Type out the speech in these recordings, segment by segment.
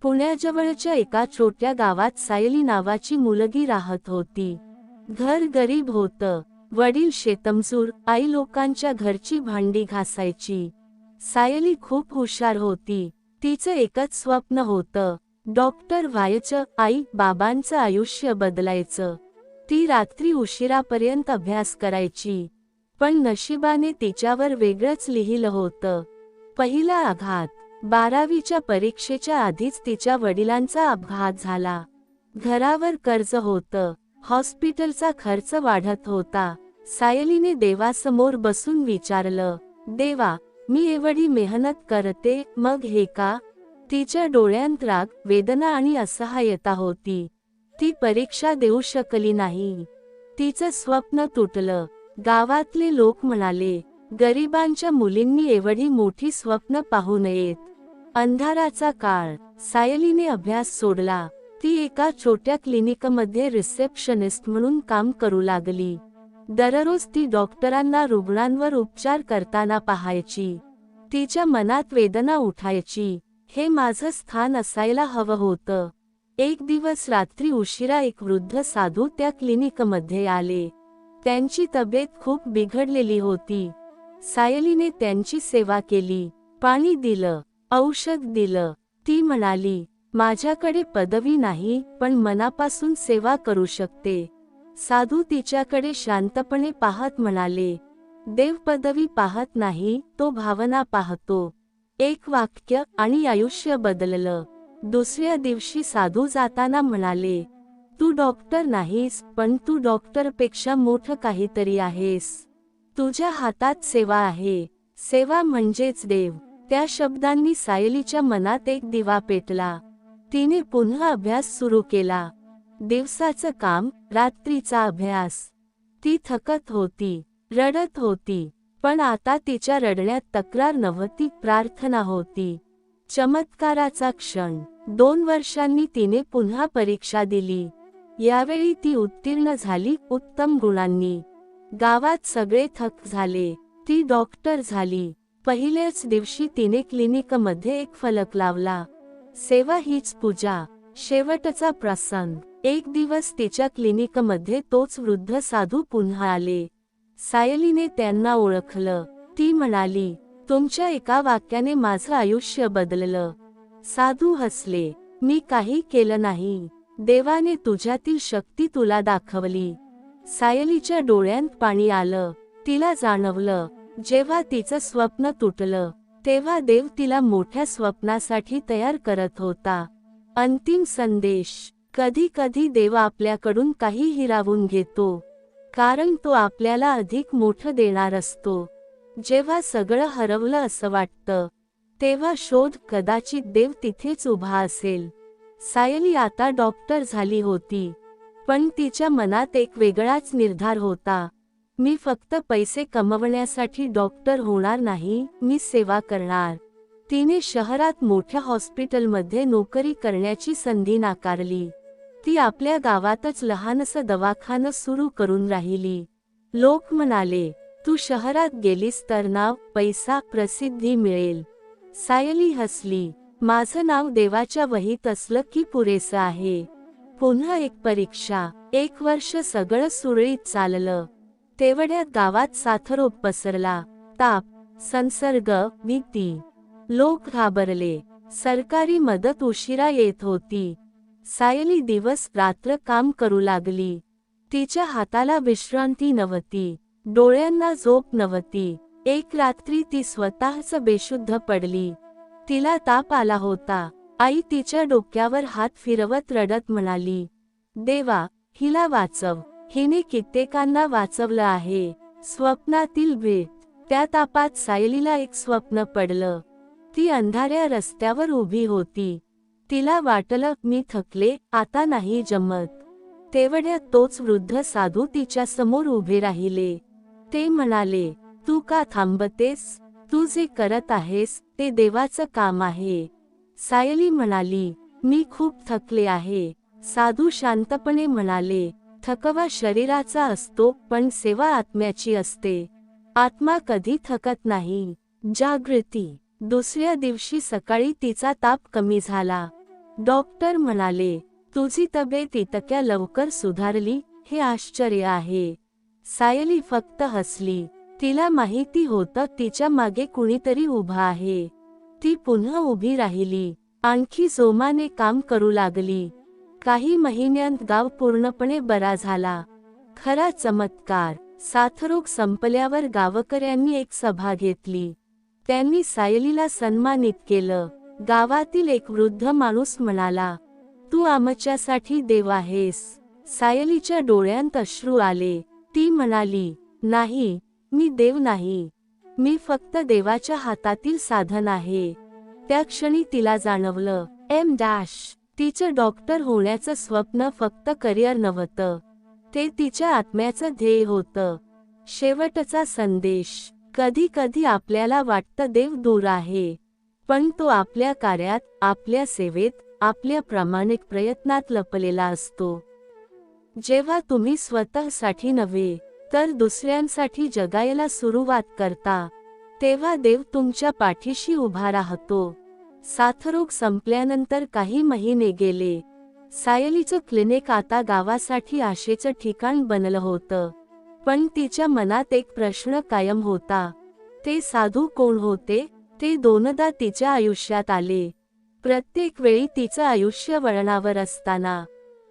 पुण्याजवळच्या एका छोट्या गावात सायली नावाची मुलगी राहत होती. घर गरीब होतं. वडील शेतमजूर, आई लोकांच्या घरची भांडी घासायची. सायली खूप हुशार होती. तिचं एकच स्वप्न होतं, डॉक्टर व्हायचं. आई बाबांचं आयुष्य बदलायचं. ती रात्री उशिरापर्यंत अभ्यास करायची. पण नशिबाने तिच्यावर वेगळंच लिहिलं होतं. पहिला आघात. 12वीच्या परीक्षेच्या आधीच तिच्या वडिलांचा अपघात झाला. घरावर कर्ज होतं. हॉस्पिटलचा खर्च वाढत होता. सायलीने देवासमोर बसून विचारलं, देवा, मी एवढी मेहनत करते, मग हे का? तिच्या डोळ्यांत राग, वेदना आणि असहाय्यता होती. ती परीक्षा देऊ शकली नाही. तिचं स्वप्न तुटलं. गावातले लोक म्हणाले, गरिबांच्या मुलींनी एवढी मोठी स्वप्न पाहू नयेत. अंधाराचा काळ. सायलीने अभ्यास सोडला. ती एका छोट्या क्लिनिकमध्ये रिसेप्शनिस्ट म्हणून काम करू लागली. दररोज ती डॉक्टरांना रुग्णांवर उपचार करताना पाहायची. तिच्या मनात वेदना उठायची. हे माझं स्थान असायला हवं होतं. एक दिवस रात्री उशिरा एक वृद्ध साधू त्या क्लिनिकमध्ये आले. त्यांची तब्येत खूप बिघडलेली होती. सायलीने त्यांची सेवा केली. पाणी दिलं, औषध दिलं. ती म्हणाली, माझ्याकडे पदवी नाही, पण मनापासून सेवा करू शकते. साधू तिच्याकडे शांतपणे पाहत म्हणाले, देव पदवी पाहत नाही, तो भावना पाहतो. एक वाक्य आणि आयुष्य बदललं. दुसऱ्या दिवशी साधू जाताना म्हणाले, तू डॉक्टर नाहीस, पण तू डॉक्टरपेक्षा मोठं काहीतरी आहेस. तुझ्या हातात सेवा आहे. सेवा म्हणजेच देव. त्या शब्दांनी सायलीच्या मनात एक दिवा पेटला. तिने पुन्हा अभ्यास सुरू केला. दिवसाचं काम, रात्रीचा अभ्यास. ती थकत होती, रडत होती, पण आता तिच्या रडण्यात तक्रार नव्हती, प्रार्थना होती. चमत्काराचा क्षण. 2 वर्षांनी तिने पुन्हा परीक्षा दिली. यावेळी ती उत्तीर्ण झाली, उत्तम गुणांनी. गावात सगळे थक झाले. ती डॉक्टर झाली. पहिल्याच दिवशी तिने क्लिनिकमध्ये एक फलक लावला, सेवा हीच पूजा. शेवटचा प्रसंग. एक दिवस तिच्या क्लिनिकमध्ये तोच वृद्ध साधू पुन्हा आले. सायलीने त्यांना ओळखलं. ती म्हणाली, तुमच्या एका वाक्याने माझं आयुष्य बदललं. साधू हसले, मी काही केलं नाही, देवाने तुझ्यातील शक्ती तुला दाखवली. सायलीच्या डोळ्यांत पाणी आलं. तिला जाणवलं, जेव्हा तिचं स्वप्न तुटलं, तेव्हा देव तिला मोठ्या स्वप्नासाठी तयार करत होता. अंतिम संदेश. कधी कधी देव आपल्याकडून काही हिरावून घेतो, कारण तो आपल्याला अधिक मोठं देणार असतो. जेव्हा सगळं हरवलं असं वाटतं, तेव्हा शोध, कदाचित देव तिथेच उभा असेल. सायली आता डॉक्टर झाली होती, पण तिच्या मनात एक वेगळाच निर्धार होता. मी फक्त पैसे कमवण्यासाठी डॉक्टर होणार नाही, मी सेवा करणार. तिने शहरात मोठ्या हॉस्पिटलमध्ये नोकरी करण्याची संधी नाकारली. ती आपल्या गावातच लहानसं दवाखानं सुरू करून राहिली. लोक म्हणाले, तू शहरात गेलीस तर नाव, पैसा, प्रसिद्धी मिळेल. सायली हसली, माझं नाव देवाच्या वहीत असलं की पुरेसं आहे. पुन्हा एक परीक्षा. 1 वर्ष सगळं सुरळीत चाललं. तेवढ्यात गावात साथरोग पसरला. ताप, संसर्ग, भीती. लोक घाबरले. सरकारी मदत उशिरा येत होती. सायली दिवस रात्र काम करू लागली. तिच्या हाताला विश्रांती नव्हती, डोळ्यांना झोप नव्हती. एक रात्री ती स्वतःच बेशुद्ध पडली. तिला ताप आला होता. आई तिच्या डोक्यावर हात फिरवत रडत म्हणाली, देवा, हिला वाचव. हिने कित्येकांना वाचवलं आहे. स्वप्नातील भेट. त्या तापात सायलीला एक स्वप्न पडलं. ती अंधाऱ्या रस्त्यावर उभी होती. तिला वाटलं, मी थकले, आता नाही जमत. तेवढ्यात तोच वृद्ध साधू तिच्या समोर उभे राहिले. ते म्हणाले, तू का थांबतेस? तू जे करत आहेस, ते देवाचं काम आहे. सायली म्हणाली, मी खूप थकले आहे. साधू शांतपणे म्हणाले, थकवा शरीराचा असतो, पण सेवा आत्म्याची असते. आत्मा कधी थकत नाही. जागृती. दुसऱ्या दिवशी सकाळी तिचा ताप कमी झाला. डॉक्टर म्हणाले, तुझी तब्येत इतक्या लवकर सुधारली, हे आश्चर्य आहे. सायली फक्त हसली. तिला माहिती होतं तिच्या मागे कुणीतरी उभा आहे. ती पुन्हा उभी राहिली. आणखी जोमाने काम करू लागली. काही महिन्यांत गाव पूर्णपणे बरा झाला. खरा चमत्कार. साथरोग संपल्यावर गावकऱ्यांनी एक सभा घेतली. त्यांनी सायलीला सन्मानित केलं. गावातील एक वृद्ध माणूस म्हणाला, तू आमच्यासाठी देव आहेस. सायलीच्या डोळ्यांत अश्रू आले. ती म्हणाली, नाही, मी देव नाही. मी फक्त देवाच्या हातातील साधन आहे. त्या क्षणी तिला जाणवलं, तिचं डॉक्टर होण्याचं स्वप्न फक्त करिअर नव्हतं. ते तिच्या आत्म्याचं ध्येय होतं. शेवटचा संदेश. कधी कधी आपल्याला वाटतं देव दूर आहे, पण तो आपल्या कार्यात, आपल्या सेवेत, आपल्या प्रामाणिक प्रयत्नात लपलेला असतो. जेव्हा तुम्ही स्वतःसाठी नव्हे, तर दुसऱ्यांसाठी जगायला सुरुवात करता, तेव्हा देव तुमच्या पाठीशी उभा राहतो. साथरोग संपल्यानंतर काही महिने गेले. सायलीचं क्लिनिक आता गावासाठी आशेचं ठिकाण बनलं होतं. पण तिच्या मनात एक प्रश्न कायम होता. ते साधू कोण होते? ते दोनदा तिच्या आयुष्यात आले. प्रत्येक वेळी तिचं आयुष्य वळणावर असताना.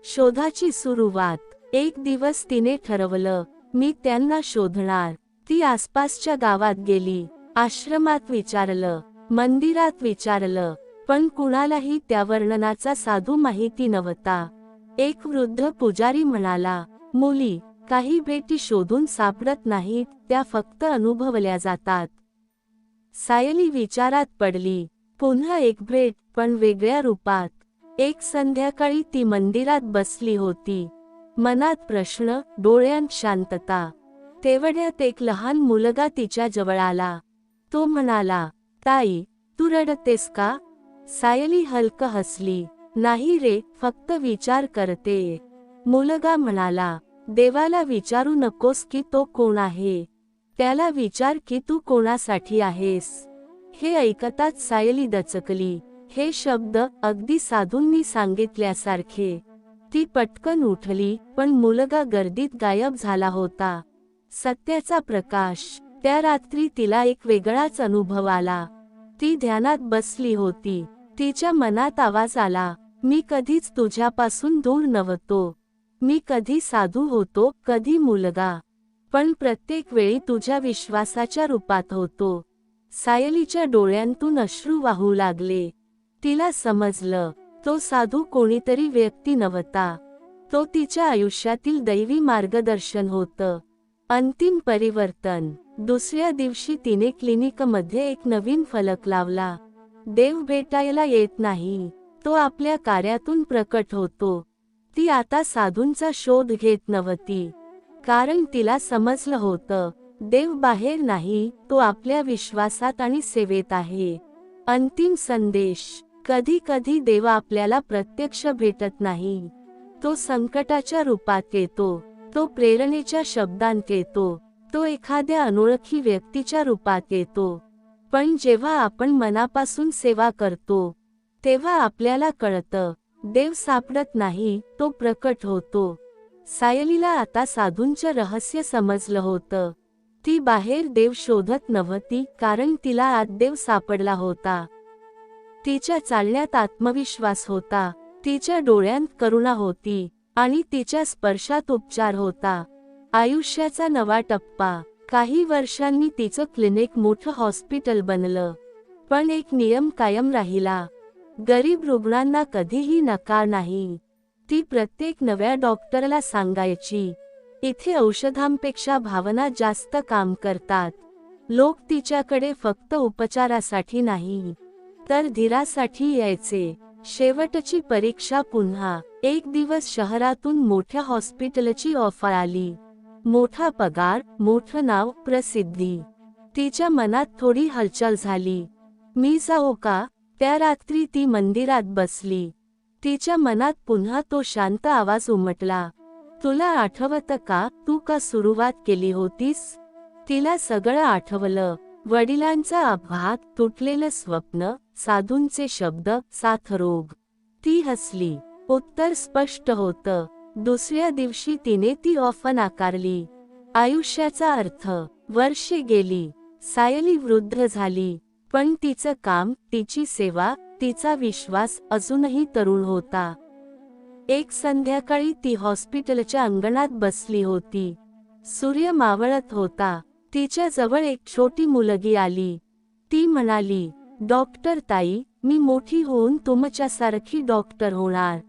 शोधाची सुरुवात. एक दिवस तिने ठरवलं, मी त्यांना शोधणार. ती आसपासच्या गावात गेली. आश्रमात विचारलं, मंदिरात विचारलं, पण कुणालाही त्या वर्णनाचा साधू माहिती नव्हता. एक वृद्ध पुजारी म्हणाला, मुली, काही भेटी शोधून सापडत नाहीत, त्या फक्त अनुभवल्या जातात. सायली विचारात पडली. पुन्हा एक भेट, पण वेगळ्या रूपात. एक संध्याकाळी ती मंदिरात बसली होती. मनात प्रश्न, डोळ्यांत शांतता. तेवढ्यात एक लहान मुलगा तिच्या जवळ आला. तो म्हणाला, ताई, तू रडतेस का? सायली हलकं हसली. नाही रे, फक्त विचार करते. मुलगा म्हणाला, देवाला विचारू नकोस की तो कोण आहे. त्याला विचार की तू कोणासाठी आहेस. हे ऐकताच सायली दचकली. हे शब्द अगदी साधूंनी सांगितल्यासारखे. ती पटकन उठली, पण मुलगा गर्दीत गायब झाला होता. सत्याचा प्रकाश. त्या रात्री तिला एक वेगळाच अनुभव आला. ती ध्यानात बसली होती. तिच्या मनात आवाज आला, मी कधीच तुझ्यापासून दूर नव्हतो. मी कधी साधू होतो, कधी मुलगा, पण प्रत्येक वेळी तुझ्या विश्वासाच्या रूपात होतो. सायलीच्या डोळ्यांतून अश्रू वाहू लागले. तिला समजलं, तो साधू कोणीतरी व्यक्ती नव्हता. तो तिच्या आयुष्यातील दैवी मार्गदर्शन होतं. अंतिम परिवर्तन. दुसऱ्या दिवशी तिने क्लिनिकमध्ये एक नवीन फलक लावला. देव भेटायला येत नाही, तो आपल्या कार्यातून प्रकट होतो. ती आता साधूंचा शोध घेत नव्हती, कारण तिला समजलं होतं, देव बाहेर नाही, तो आपल्या विश्वासात आणि सेवेत आहे. अंतिम संदेश. कधी कधी देव आपल्याला प्रत्यक्ष भेटत नाही. तो संकटाच्या रूपात येतो. तो प्रेरणेच्या शब्दांत येतो. तो एखाद्या अनोळखी व्यक्तीच्या रूपात येतो. पण जेव्हा आपण मनापासून सेवा करतो, तेव्हा आपल्याला कळतं, देव सापडत नाही, तो प्रकट होतो. सायलीला आता साधूंचं रहस्य समजलं होतं. ती बाहेर देव शोधत नव्हती, कारण तिला आत देव सापडला होता. तिच्या चालण्यात आत्मविश्वास होता. तिच्या डोळ्यांत करुणा होती, आणि तिच्या स्पर्शात उपचार होता. आयुष्याचा नवा टप्पा. काही वर्षांनी तिचं क्लिनिक मोठं हॉस्पिटल बनलं. पण एक नियम कायम राहिला, गरीब रुग्णांना कधीही नकार नाही. ती प्रत्येक नव्या डॉक्टरला सांगायची, इथे औषधांपेक्षा भावना जास्त काम करतात. लोक तिच्याकडे फक्त उपचारासाठी नाही, तर धीरासाठी यायचे. शेवटची परीक्षा पुन्हा. एक दिवस शहरातून मोठ्या हॉस्पिटलची ऑफर आली. मोठा पगार, मोठं नाव, प्रसिद्धी. तिच्या मनात थोडी हलचल झाली. मी जाऊ का? त्या रात्री ती मंदिरात बसली. तिच्या मनात पुन्हा तो शांत आवाज उमटला, तुला आठवतं का, तू का सुरुवात केली होतीस? तिला सगळं आठवलं. वडिलांचा अपघात, तुटलेलं स्वप्न, साधूंचे शब्द, साथरोग. ती हसली. उत्तर स्पष्ट होतं. दुसऱ्या दिवशी तिने ती ऑफर नाकारली. आयुष्याचा अर्थ. वर्षे गेली. सायली वृद्ध झाली. पण तिचं काम, तिची सेवा, तिचा विश्वास अजूनही तरुण होता. एक संध्याकाळी ती हॉस्पिटलच्या अंगणात बसली होती. सूर्य मावळत होता. तिच्या जवळ एक छोटी मुलगी आली. ती म्हणाली, डॉक्टर ताई, मी मोठी होऊन तुमच्यासारखी डॉक्टर होणार.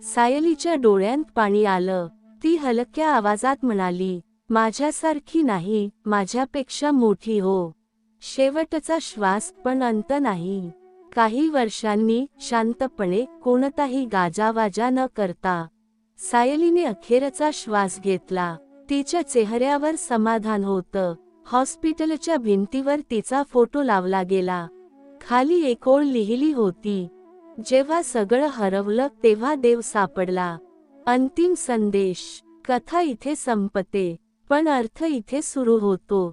सायलीच्या डोळ्यांत पाणी आलं. ती हलक्या आवाजात म्हणाली, माझ्यासारखी नाही, माझ्यापेक्षा मोठी हो. शेवटचा श्वास, पण अंत नाही. काही वर्षांनी, शांतपणे, कोणताही गाजावाजा न करता, सायलीने अखेरचा श्वास घेतला. तिच्या चेहऱ्यावर समाधान होतं. हॉस्पिटलच्या भिंतीवर तिचा फोटो लावला गेला. खाली एक ओळ लिहिली होती, जेव्हा सगळं हरवलं तेव्हा देव सापडला. अंतिम संदेश. कथा इथे संपते, पण अर्थ इथे सुरू होतो.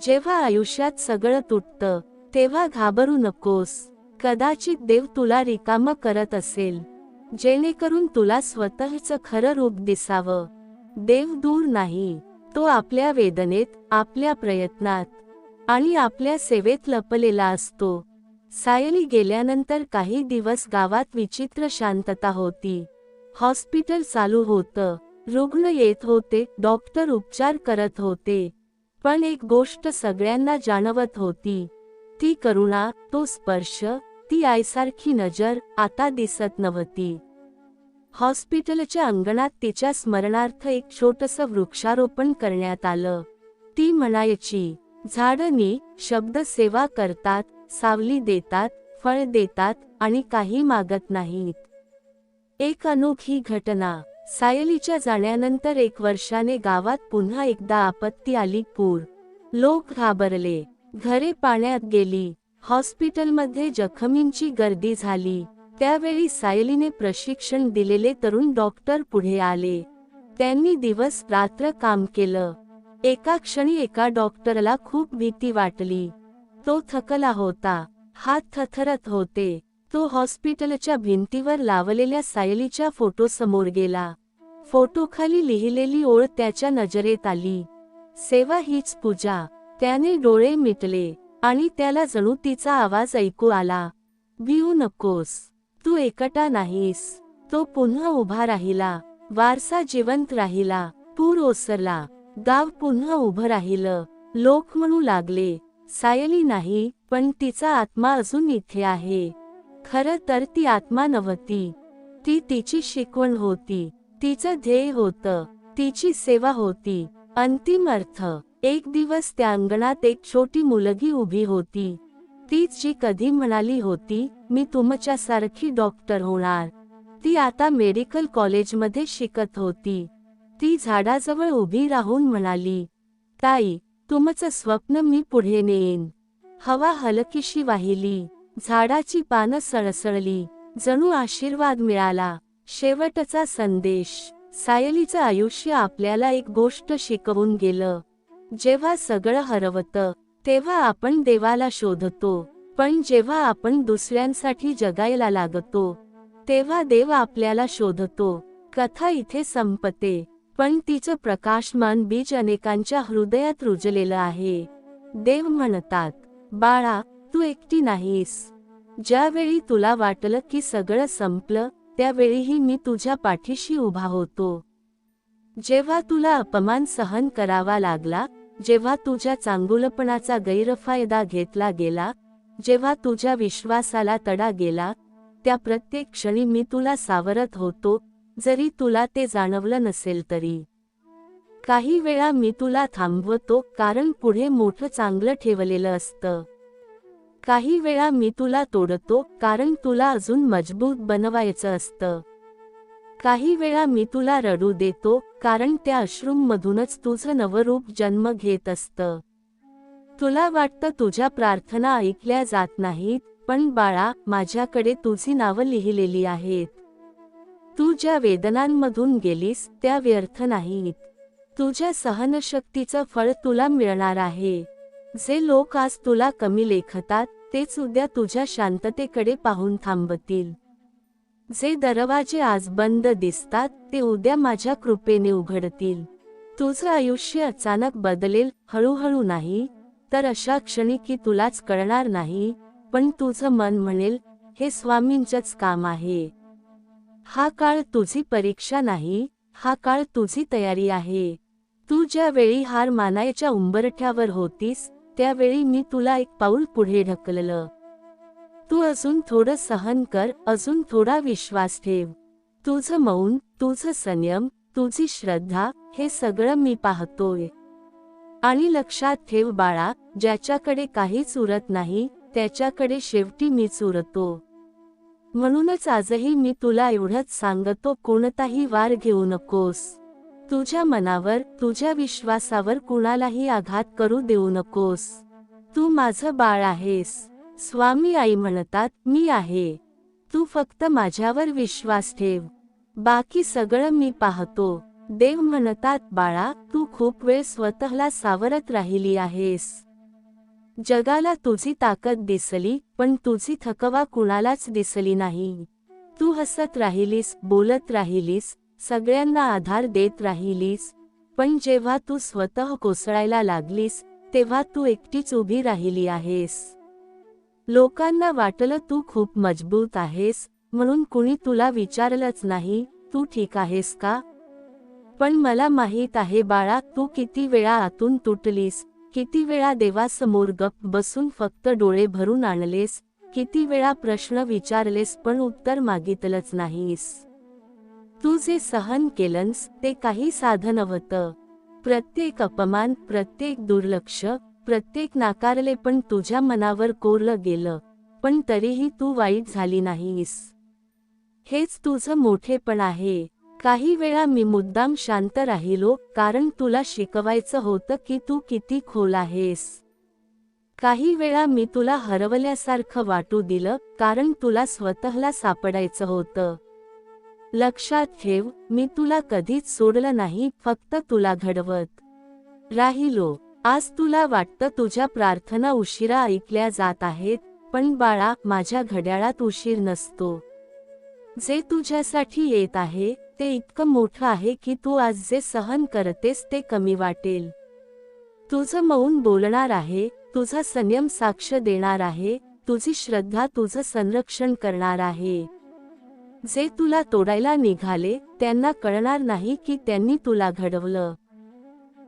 जेव्हा आयुष्यात सगळं तुटतं, तेव्हा घाबरू नकोस. कदाचित देव तुला रिकामं करत असेल, जेणेकरून तुला स्वतःचं खरं रूप दिसावं. देव दूर नाही, तो आपल्या वेदनेत, आपल्या प्रयत्नात आणि आपल्या सेवेत लपलेला असतो. सायली गेल्यानंतर काही दिवस गावात विचित्र शांतता होती. हॉस्पिटल चालू होतं, रुग्ण येत होते, डॉक्टर उपचार करत होते. पण एक गोष्ट सगळ्यांना जाणवत होती. ती करुणा, तो स्पर्श, ती आईसारखी नजर आता दिसत नव्हती. हॉस्पिटलच्या अंगणात तिच्या स्मरणार्थ एक छोटंसं वृक्षारोपण करण्यात आलं. ती म्हणायची, झाडं शब्द सेवा करतात, सावली देतात, फळ देतात आणि काही मागत नाहीत. एक अनोखी घटना. सायलीच्या जाण्यानंतर 1 वर्षाने गावात पुन्हा एकदा आपत्ती आली. पूर. लोक घाबरले. घरे पाण्यात गेली. हॉस्पिटलमध्ये जखमींची गर्दी झाली. त्यावेळी सायलीने प्रशिक्षण दिलेले तरुण डॉक्टर पुढे आले. त्यांनी दिवस रात्र काम केलं. एका क्षणी एका डॉक्टरला खूप भीती वाटली. तो थकला होता. हात थरथरत होते. तो हॉस्पिटलच्या भिंतीवर लावलेल्या सायलीच्या फोटोसमोर गेला. फोटोखाली लिहिलेली ओळ त्याच्या नजरेत आली, सेवा हीच पूजा. त्याने डोळे मिटले आणि त्याला जणू तिचा आवाज ऐकू आला, भिऊ नकोस, तू एकटा नाहीस. तो पुन्हा उभा राहिला. वारसा जिवंत राहिला. पूर ओसरला. गाव पुन्हा उभं राहिलं. लोक म्हणू लागले, सायली नाही, पण तिचा आत्मा अजून इथे आहे. खरं तर ती आत्मा नव्हती. ती तिची शिकवण होती. तिचं ध्येय होतं. तिची सेवा होती. अंतिम अर्थ. एक दिवस त्या अंगणात एक छोटी मुलगी उभी होती. तीच जी कधी म्हणाली होती, मी तुमच्यासारखी डॉक्टर होणार. ती आता मेडिकल कॉलेजमध्ये शिकत होती. ती झाडाजवळ उभी राहून म्हणाली, ताई, तुमचं स्वप्न मी पुढे नेईन. हवा हलकीशी वाहिली. झाडाची पानं सळसळली. जणू आशीर्वाद मिळाला. शेवटचा संदेश. सायलीचं आयुष्य आपल्याला एक गोष्ट शिकवून गेलं. जेव्हा सगळं हरवतं, तेव्हा आपण देवाला शोधतो. पण जेव्हा आपण दुसऱ्यांसाठी जगायला लागतो, तेव्हा देव आपल्याला शोधतो. कथा इथे संपते, पण तिचं प्रकाशमान बीज अनेकांच्या हृदयात रुजलेलं आहे. देव म्हणतात, बाळा, तू एकटी नाहीस. ज्यावेळी तुला वाटलं की सगळं संपलं, त्यावेळीही मी तुझ्या पाठीशी उभा होतो. जेव्हा तुला अपमान सहन करावा लागला, जेव्हा तुझ्या चांगुलपणाचा गैरफायदा घेतला गेला, जेव्हा तुझ्या विश्वासाला तडा गेला, त्या प्रत्येक क्षणी मी तुला सावरत होतो, जरी तुला ते जाणवलं नसेल तरी. काही वेळा मी तुला थांबवतो, कारण पुढे मोठं चांगलं ठेवलेलं असतं. काही वेळा मी तुला तोडतो, कारण तुला अजून मजबूत बनवायचं असतं. काही वेळा मी तुला रडू देतो, कारण त्या अश्रूंमधूनच तुझं नवं रूप जन्म घेत असतं. तुला वाटतं तुझ्या प्रार्थना ऐकल्या जात नाहीत, पण बाळा, माझ्याकडे तुझी नावं लिहिलेली आहेत. तू ज्या वेदनांमधून गेलीस, त्या व्यर्थ नाहीत. तुझ्या सहनशक्तीचं फळ तुला मिळणार आहे. जे लोक आज तुला कमी लेखतात, तेच उद्या तुझ्या शांततेकडे पाहून थांबतील. जे दरवाजे आज बंद दिसतात ते उद्या माझ्या कृपेने उघडतील. तुझं आयुष्य अचानक बदलेल, हळूहळू नाही, तर अशा क्षणी की तुलाच कळणार नाही, पण तुझं मन म्हणेल हे स्वामींचंच काम आहे. हा काळ तुझी परीक्षा नाही, हा काळ तुझी तयारी आहे. तू ज्या वेळी हार मानायच्या उंबरठ्यावर होतीस, त्यावेळी मी तुला एक पाऊल पुढे ढकललं. तू अजून थोडं सहन कर, अजून थोडा विश्वास ठेव. तुझं मौन, तुझं संयम, तुझी श्रद्धा, हे सगळं मी पाहतोय. आणि लक्षात ठेव बाळा, ज्याच्याकडे काहीच उरत नाही, त्याच्याकडे शेवटी मीच उरतो. म्हणूनच आजही मी तुला एवढंच सांगतो, कोणताही वार घेऊ नकोस. तुझ्या मनावर, तुझ्या विश्वासावर कुणालाही आघात करू देऊ नकोस. तू माझं बाळ आहेस. स्वामी आई म्हणतात, मी आहे. तू फक्त माझ्यावर विश्वास ठेव. बाकी सगळं मी पाहतो. देव म्हणतात, बाळा, तू खूप वेळ स्वतःला सावरत राहिली आहेस. जगाला तुझी ताकद दिसली, पण तुझी थकवा कुणालाच दिसली नाही. तू हसत राहिलीस, बोलत राहिलीस, सगळ्यांना आधार देत राहिलीस, पण जेव्हा तू स्वतः कोसळायला लागलीस, तेव्हा तू एकटीच उभी राहिली आहेस. लोकांना वाटलं तू खूप मजबूत आहेस, म्हणून कुणी तुला विचारलंच नाही, तू ठीक आहेस का? पण मला माहीत आहे बाळा, तू किती वेळा आतून तुटलीस, किती वेळा देवासमोर गप्प बसून फक्त डोळे भरून आणलेस, किती वेळा प्रश्न विचारलेस पण उत्तर मागितलंच नाहीस. तू जे सहन केलंस ते काही साधं नव्हतं. प्रत्येक अपमान, प्रत्येक दुर्लक्ष, प्रत्येक नाकारले पण तुझ्या मनावर कोरलं गेलं, पण तरीही तू वाईट झाली नाहीस. हेच तुझं मोठेपण आहे. काही वेळा मी मुद्दाम शांत राहिलो, कारण तुला शिकवायचं होतं की तू किती खोल आहेस. काही वेळा मी तुला हरवल्यासारखं वाटू दिलं, कारण तुला स्वतःला सापडायचं होतं. लक्षात ठेव, मी तुला कधीच सोडलं नाही, फक्त तुला घडवत राहिलो. आज तुला वाटतं तुझ्या प्रार्थना उशिरा ऐकल्या जात आहेत, पण बाळा, माझ्या घड्याळात उशीर नसतो. जे तुझ्यासाठी येत आहे ते इतकं मोठं आहे की तू आज जे सहन करतेस ते कमी वाटेल. तुझं मौन बोलणार आहे, तुझा संयम साक्ष देणार आहे, तुझी श्रद्धा तुझं संरक्षण करणार आहे. जे तुला तोडायला निघाले त्यांना कळणार नाही की त्यांनी तुला घडवलं.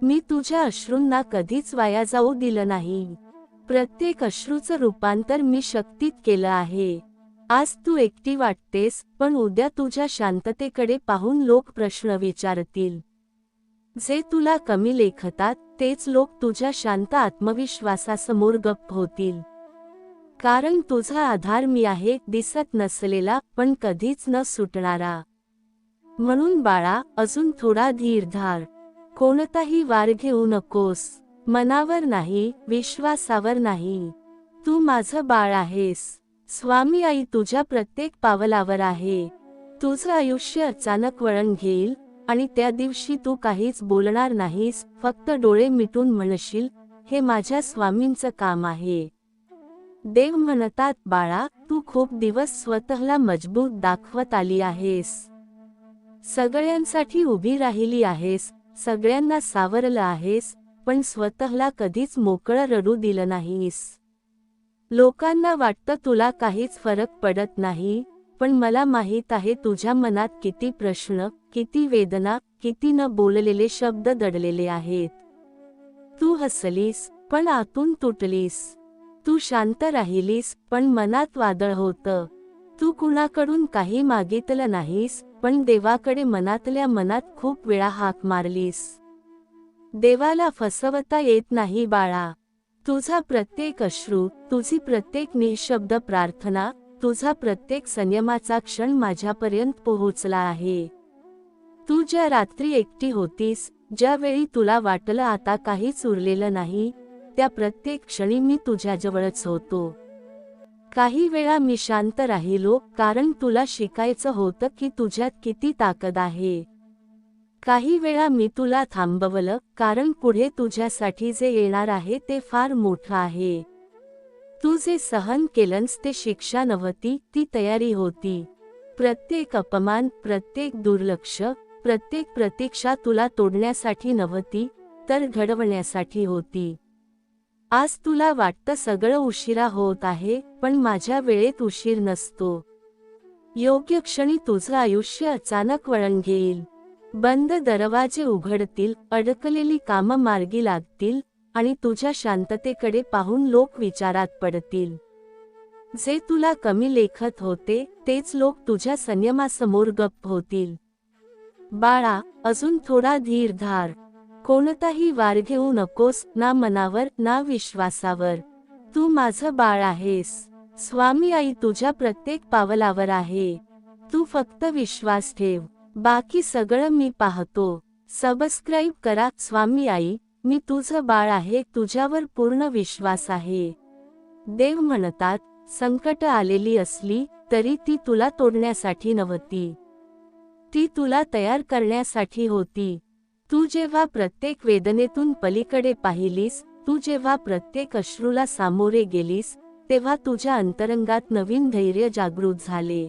मी तुझ्या अश्रूंना कधीच वाया जाऊ दिलं नाही. प्रत्येक अश्रूचं रूपांतर मी शक्तीत केलं आहे. आज तू एकटी वाटतेस, पण उद्या तुझ्या शांततेकडे पाहून लोक प्रश्न विचारतील. जे तुला कमी लेखतात तेच लोक तुझ्या शांत आत्मविश्वासासमोर गप्प होतील. कारण तुझा आधार मी आहे, दिसत नसलेला पण कधीच न सुटणारा. म्हणून बाळा, अजून थोडा धीर धर. कोणताही वार घेऊ नकोस. मनावर नाही, विश्वासावर नाही. तू माझं बाळ आहेस. स्वामी आई तुझ्या प्रत्येक पावलावर आहे. तुझं आयुष्य अचानक वळण घेईल आणि त्या दिवशी तू काहीच बोलणार नाहीस, फक्त डोळे मिटून म्हणशील, हे माझ्या स्वामींचं काम आहे. देव म्हणतात, बाळा, तू खूप दिवस स्वतःला मजबूत दाखवत आली आहेस. सगळ्यांसाठी उभी राहिली आहेस, सगळ्यांना सावरलं आहेस, पण स्वतःला कधीच मोकळं रडू दिलं नाहीस. लोकांना वाटतं तुला काहीच फरक पडत नाही, पण मला माहीत आहे तुझ्या मनात किती प्रश्न, किती वेदना, किती न बोललेले शब्द दडलेले आहेत. तू हसलीस, पण आतून तुटलीस. तू शांत राहिलीस, पण मनात वादळ होतं. तू कुणाकडून काही मागितलं नाहीस, पण देवाकडे मनातल्या मनात खूप वेळा हाक मारलीस. देवाला फसवता येत नाही बाळा. तुझा प्रत्येक अश्रू, तुझी प्रत्येक निःशब्द प्रार्थना, तुझा प्रत्येक संयमाचा क्षण माझ्यापर्यंत पोहोचला आहे. तू ज्या रात्री एकटी होतीस, ज्यावेळी तुला वाटलं आता काहीच उरलेलं नाही, त्या प्रत्येक क्षणी मी तुझ्याजवळच होतो. काही वेळा मी शांत राहिलो, कारण तुला शिकायचं होतं की तुझ्यात किती ताकद आहे. काही वेळा मी तुला थांबवलं, कारण पुढे तुझ्यासाठी जे येणार आहे ते फार मोठं आहे. तू जे सहन केलंस ते शिक्षा नव्हती, ती तयारी होती. प्रत्येक अपमान, प्रत्येक दुर्लक्ष, प्रत्येक प्रतीक्षा तुला तोडण्यासाठी नव्हती, तर घडवण्यासाठी होती. आज तुला वाटतं सगळं उशिरा होत आहे, पण माझ्या वेळेत उशीर नसतो. योग्य क्षणी तुझं आयुष्य अचानक वळण घेईल. बंद दरवाजे उघडतील, अडकलेली कामं मार्गी लागतील, आणि तुझ्या शांततेकडे पाहून लोक विचारात पडतील. जे तुला कमी लेखत होते, तेच लोक तुझ्या संयमासमोर गप्प होतील. बाळा, अजून थोडा धीर धार. कोणताही वार घेऊ नकोस, ना मनावर ना विश्वासावर. तू माझं बाळ आहेस. स्वामी आई तुझ्या प्रत्येक पावलावर आहे. तू फक्त विश्वास ठेव. बाकी सगळं मी पाहतो. सबस्क्राईब करा. स्वामी आई, मी तुझं बाळ आहे, तुझ्यावर पूर्ण विश्वास आहे. देव म्हणतात, संकट आलेली असली तरी ती तुला तोडण्यासाठी नव्हती. ती तुला तयार करण्यासाठी होती. तू जेव्हा प्रत्येक वेदनेतून पलीकडे पाहिलीस, तू जेव्हा प्रत्येक अश्रूला सामोरे गेलीस, तेव्हा तुझ्या अंतरंगात नवीन धैर्य जागृत झाले.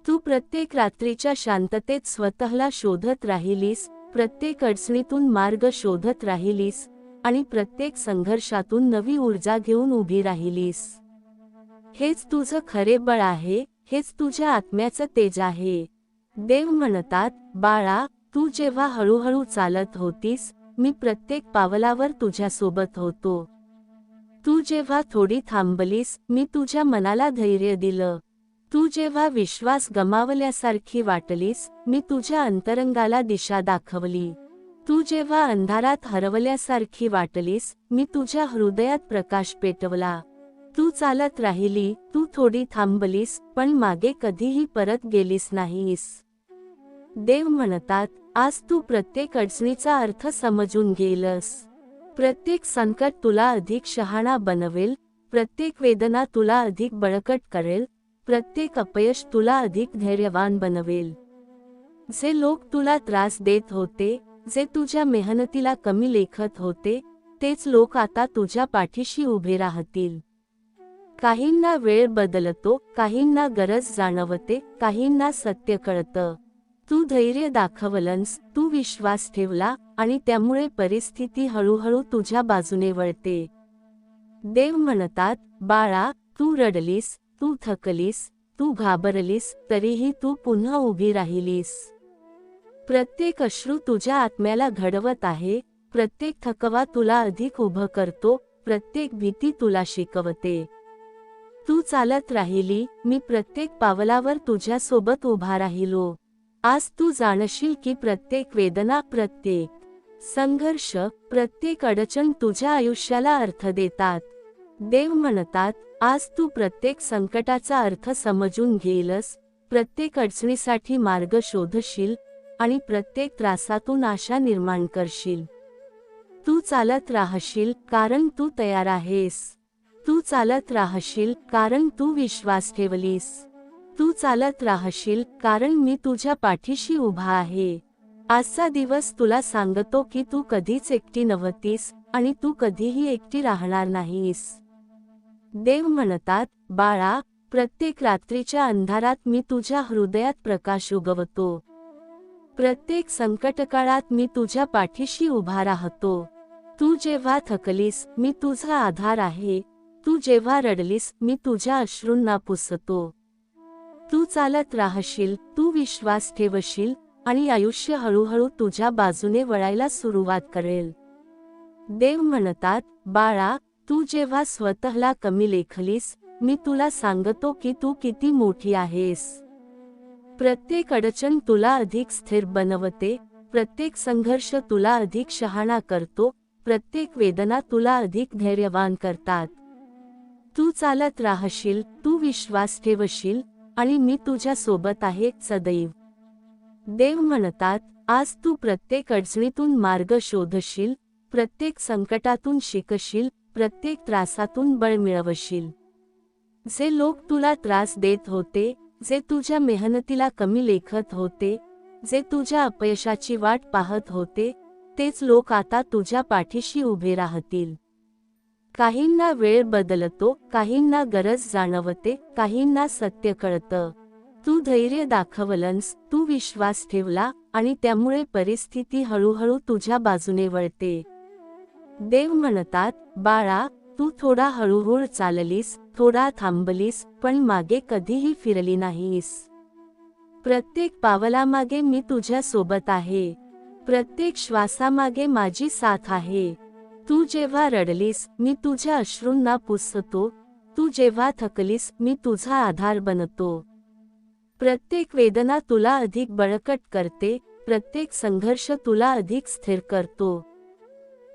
तू प्रत्येक रात्रीच्या शांततेत स्वतःला शोधत राहिलीस, प्रत्येक अडचणीतून मार्ग शोधत राहिलीस, आणि प्रत्येक संघर्षातून नवी ऊर्जा घेऊन उभी राहिलीस. हेच तुझं खरे बळ आहे, हेच तुझ्या आत्म्याचं तेज आहे. देव म्हणतात, बाळा, तू जेव्हा हळूहळू चालत होतीस, मी प्रत्येक पावलावर तुझ्यासोबत होतो. तू जेव्हा थोडी थांबलीस, मी तुझ्या मनाला धैर्य दिलं. तू जेव्हा विश्वास गमावल्यासारखी वाटलीस, मी तुझ्या अंतरंगाला दिशा दाखवली. तू जेव्हा अंधारात हरवल्यासारखी वाटलीस, मी तुझ्या हृदयात प्रकाश पेटवला. तू चालत राहिली, तू थोडी थांबलीस, पण मागे कधीही परत गेलीस नाहीस. देव म्हणतात, आज तू प्रत्येक अडचणीचा अर्थ समजून गेलस. प्रत्येक संकट तुला अधिक शहाणा बनवेल, प्रत्येक वेदना तुला अधिक बळकट करेल, प्रत्येक अपयश तुला अधिक धैर्यवान बनवेल. जे लोक तुला त्रास देत होते, जे तुझ्या मेहनतीला कमी लेखत होते, तेच लोक आता तुझ्या पाठीशी उभे राहतील. काहींना वेळ बदलतो, काहींना गरज जाणवते, काहींना सत्य कळतं. तू धैर्य दाखवलंस, तू विश्वास ठेवला, आणि त्यामुळे परिस्थिती हळूहळू तुझ्या बाजूने वळते. देव म्हणतात, बाळा, तू रडलीस, तू थकलीस, तू घाबरलीस, तरीही तू पुन्हा उभी राहिलीस. प्रत्येक अश्रू तुझ्या आत्म्याला घडवत आहे, प्रत्येक थकवा तुला अधिक उभं करतो, प्रत्येक भीती तुला शिकवते. तू चालत राहिली, मी प्रत्येक पावलावर तुझ्यासोबत उभा राहिलो. आज तू जाणशील की प्रत्येक वेदना, प्रत्येक संघर्ष, प्रत्येक अडचण तुझ्या आयुष्याला अर्थ देतात. देव म्हणतात, आज तू प्रत्येक संकटाचा अर्थ समजून घेईलस, प्रत्येक अडचणीसाठी मार्ग शोधशील, आणि प्रत्येक त्रासातून आशा निर्माण करशील. तू चालत राहशील, कारण तू तयार आहेस. तू चालत राहशील, कारण तू विश्वास ठेवलीस. तू चालत राहशील, कारण मी तुझ्या पाठीशी उभा आहे. आजचा दिवस तुला सांगतो की तू कधीच एकटी नव्हतीस, आणि तू कधीही एकटी राहणार नाहीस. देव म्हणतात, बाळा, प्रत्येक रात्रीच्या अंधारात मी तुझ्या हृदयात प्रकाश उगवतो. प्रत्येक संकटकाळात मी तुझ्या पाठीशी उभा राहतो. तू जेव्हा थकलीस, मी तुझा आधार आहे. तू जेव्हा रडलीस, मी तुझ्या अश्रूंना पुसतो. तू चालत राहशील, तू विश्वास ठेवशील, आणि आयुष्य हळूहळू तुझ्या बाजूने वळायला सुरुवात करेल. देव म्हणतात, बाळा, तू जेव्हा स्वतःला कमी लेखलीस, मी तुला सांगतो की तू किती मोठी आहेस. प्रत्येक अडचण तुला अधिक स्थिर बनवते, प्रत्येक संघर्ष तुला अधिक शहाणा करतो, प्रत्येक वेदना तुला अधिक धैर्यवान करतात. तू चालत राहशील, तू विश्वास ठेवशील, आणि मी तुझ्या सोबत आहे सदैव. देव म्हणतात, आज तू प्रत्येक अडचणीतून मार्ग शोधशील, प्रत्येक संकटातून शिकशील, प्रत्येक त्रासातून बळ मिळवशील. जे लोक तुला त्रास देत होते, जे तुझ्या मेहनतीला कमी लेखत होते, जे तुझ्या अपयशाची वाट पाहत होते, तेच लोक आता तुझ्या पाठीशी उभे राहतील. काहींना वेळ बदलतो, काहींना गरज जाणवते, काहींना सत्य कळतं. तू धैर्य दाखवलंस, तू विश्वास ठेवला आणि त्यामुळे परिस्थिती हळूहळू तुझ्या बाजूने वळते. देव म्हणतात, बाळा, तू थोडा हळूहळू चाललीस, थोडा थांबलीस, पण मागे कधीही फिरली नाहीस. प्रत्येक पावलामागे मी तुझ्या सोबत आहे. प्रत्येक श्वासामागे माझी साथ आहे. तू जेव्हा रडलीस, मी तुझ्या अश्रूंना पुसतो. तू जेव्हा थकलीस, मी तुझा आधार बनतो. प्रत्येक वेदना तुला अधिक बळकट करते, प्रत्येक संघर्ष तुला अधिक स्थिर करतो.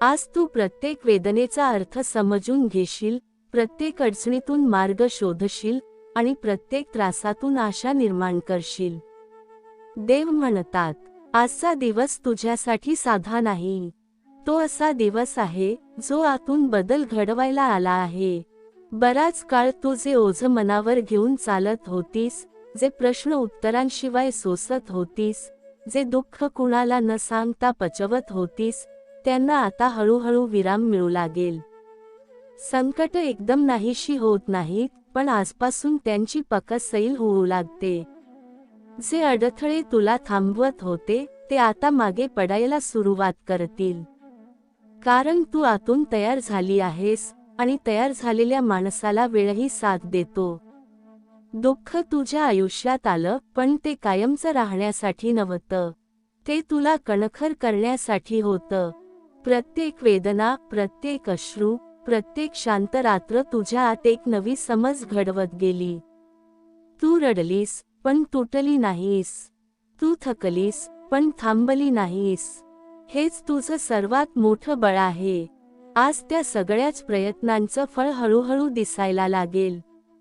आज तू प्रत्येक वेदनेचा अर्थ समजून घेशील, प्रत्येक अडचणीतून मार्ग शोधशील आणि प्रत्येक त्रासातून आशा निर्माण करशील. देव म्हणतात, आजचा दिवस तुझ्यासाठी साधा नाही. तो असा दिवस आहे जो आतून बदल घडवायला आला आहे. बराच काळ तू जे ओझं मनावर घेऊन चालत होतीस, जे प्रश्न उत्तरांशिवाय सोसत होतीस, जे दुःख कुणाला न सांगता पचवत होतीस, त्यांना आता हळूहळू विराम मिळू लागेल. संकट एकदम नाहीशी होत नाहीत, पण आजपासून त्यांची पकड सैल होऊ लागते. जे अडथळे तुला थांबवत होते, ते आता मागे पडायला सुरुवात करतील. कारण तू आतून तयार झाली आहेस आणि तयार झालेल्या माणसाला वेळही साथ देतो. दुःख तुझ्या आयुष्यात आलं, पण ते कायमचं राहण्यासाठी नव्हतं. ते तुला कणखर करण्यासाठी होतं. प्रत्येक वेदना, प्रत्येक अश्रू, प्रत्येक शांत रात्र तुझ्या आत एक नवी समज घडवत गेली. तू रडलीस, पण तुटली नाहीस. तू थकलीस, पण थांबली नाहीस. हेच तुझं सर्वात मोठं बळ आहे. आज त्या सगळ्याच प्रयत्नांचं फळ हळूहळू दिसायला लागेल.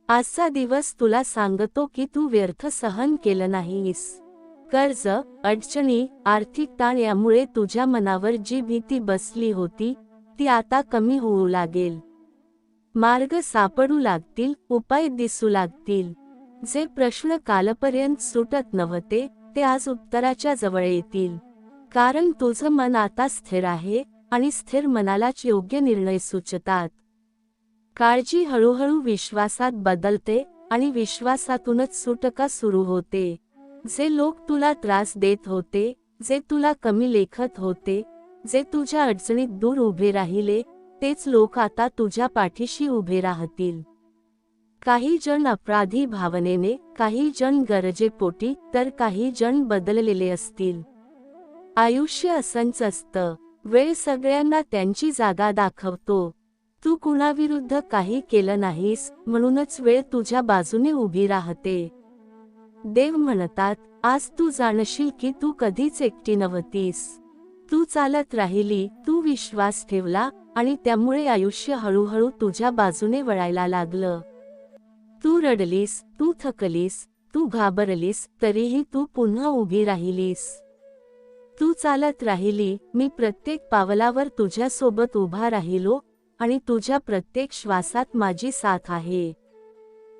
आजचा दिवस तुला सांगतो की तू व्यर्थ सहन केलं नाहीस. कर्ज, अडचणी, आर्थिक ताण यामुळे तुझ्या मनावर जी भीती बसली होती, ती आता कमी होऊ लागेल. मार्ग सापडू लागतील, उपाय दिसू लागतील. जे प्रश्न कालपर्यंत सुटत नव्हते, ते आज उत्तराच्या जवळ येतील. कारण तुझं मन आता स्थिर आहे आणि स्थिर मनालाच योग्य निर्णय सुचतात. काळजी हळूहळू विश्वासात बदलते आणि विश्वासातूनच सुटका सुरू होते. जे लोक तुला त्रास देत होते, जे तुला कमी लेखत होते, जे तुझ्या अडचणीत दूर उभे राहिले, तेच लोक आता तुझ्या पाठीशी उभे राहतील. काही जण अपराधी भावनेने, काही जण गरजेपोटी, तर काही जण बदललेले असतील. आयुष्य असंच असतं. वेळ सगळ्यांना त्यांची जागा दाखवतो. तू कुणाविरुद्ध काही केलं नाहीस, म्हणूनच वेळ तुझ्या बाजूने उभी राहते. देव म्हणतात, आज तू जाणशील की तू कधीच एकटी नव्हतीस. तू चालत राहिली, तू विश्वास ठेवला आणि त्यामुळे आयुष्य हळूहळू तुझ्या बाजूने वळायला लागलं. तू रडलीस, तू थकलीस, तू घाबरलीस, तरीही तू पुन्हा उभी राहिलीस. तू चालत राहिली, मी प्रत्येक पावलावर तुझ्यासोबत उभा राहिलो आणि तुझ्या प्रत्येक श्वासात माझी साथ आहे.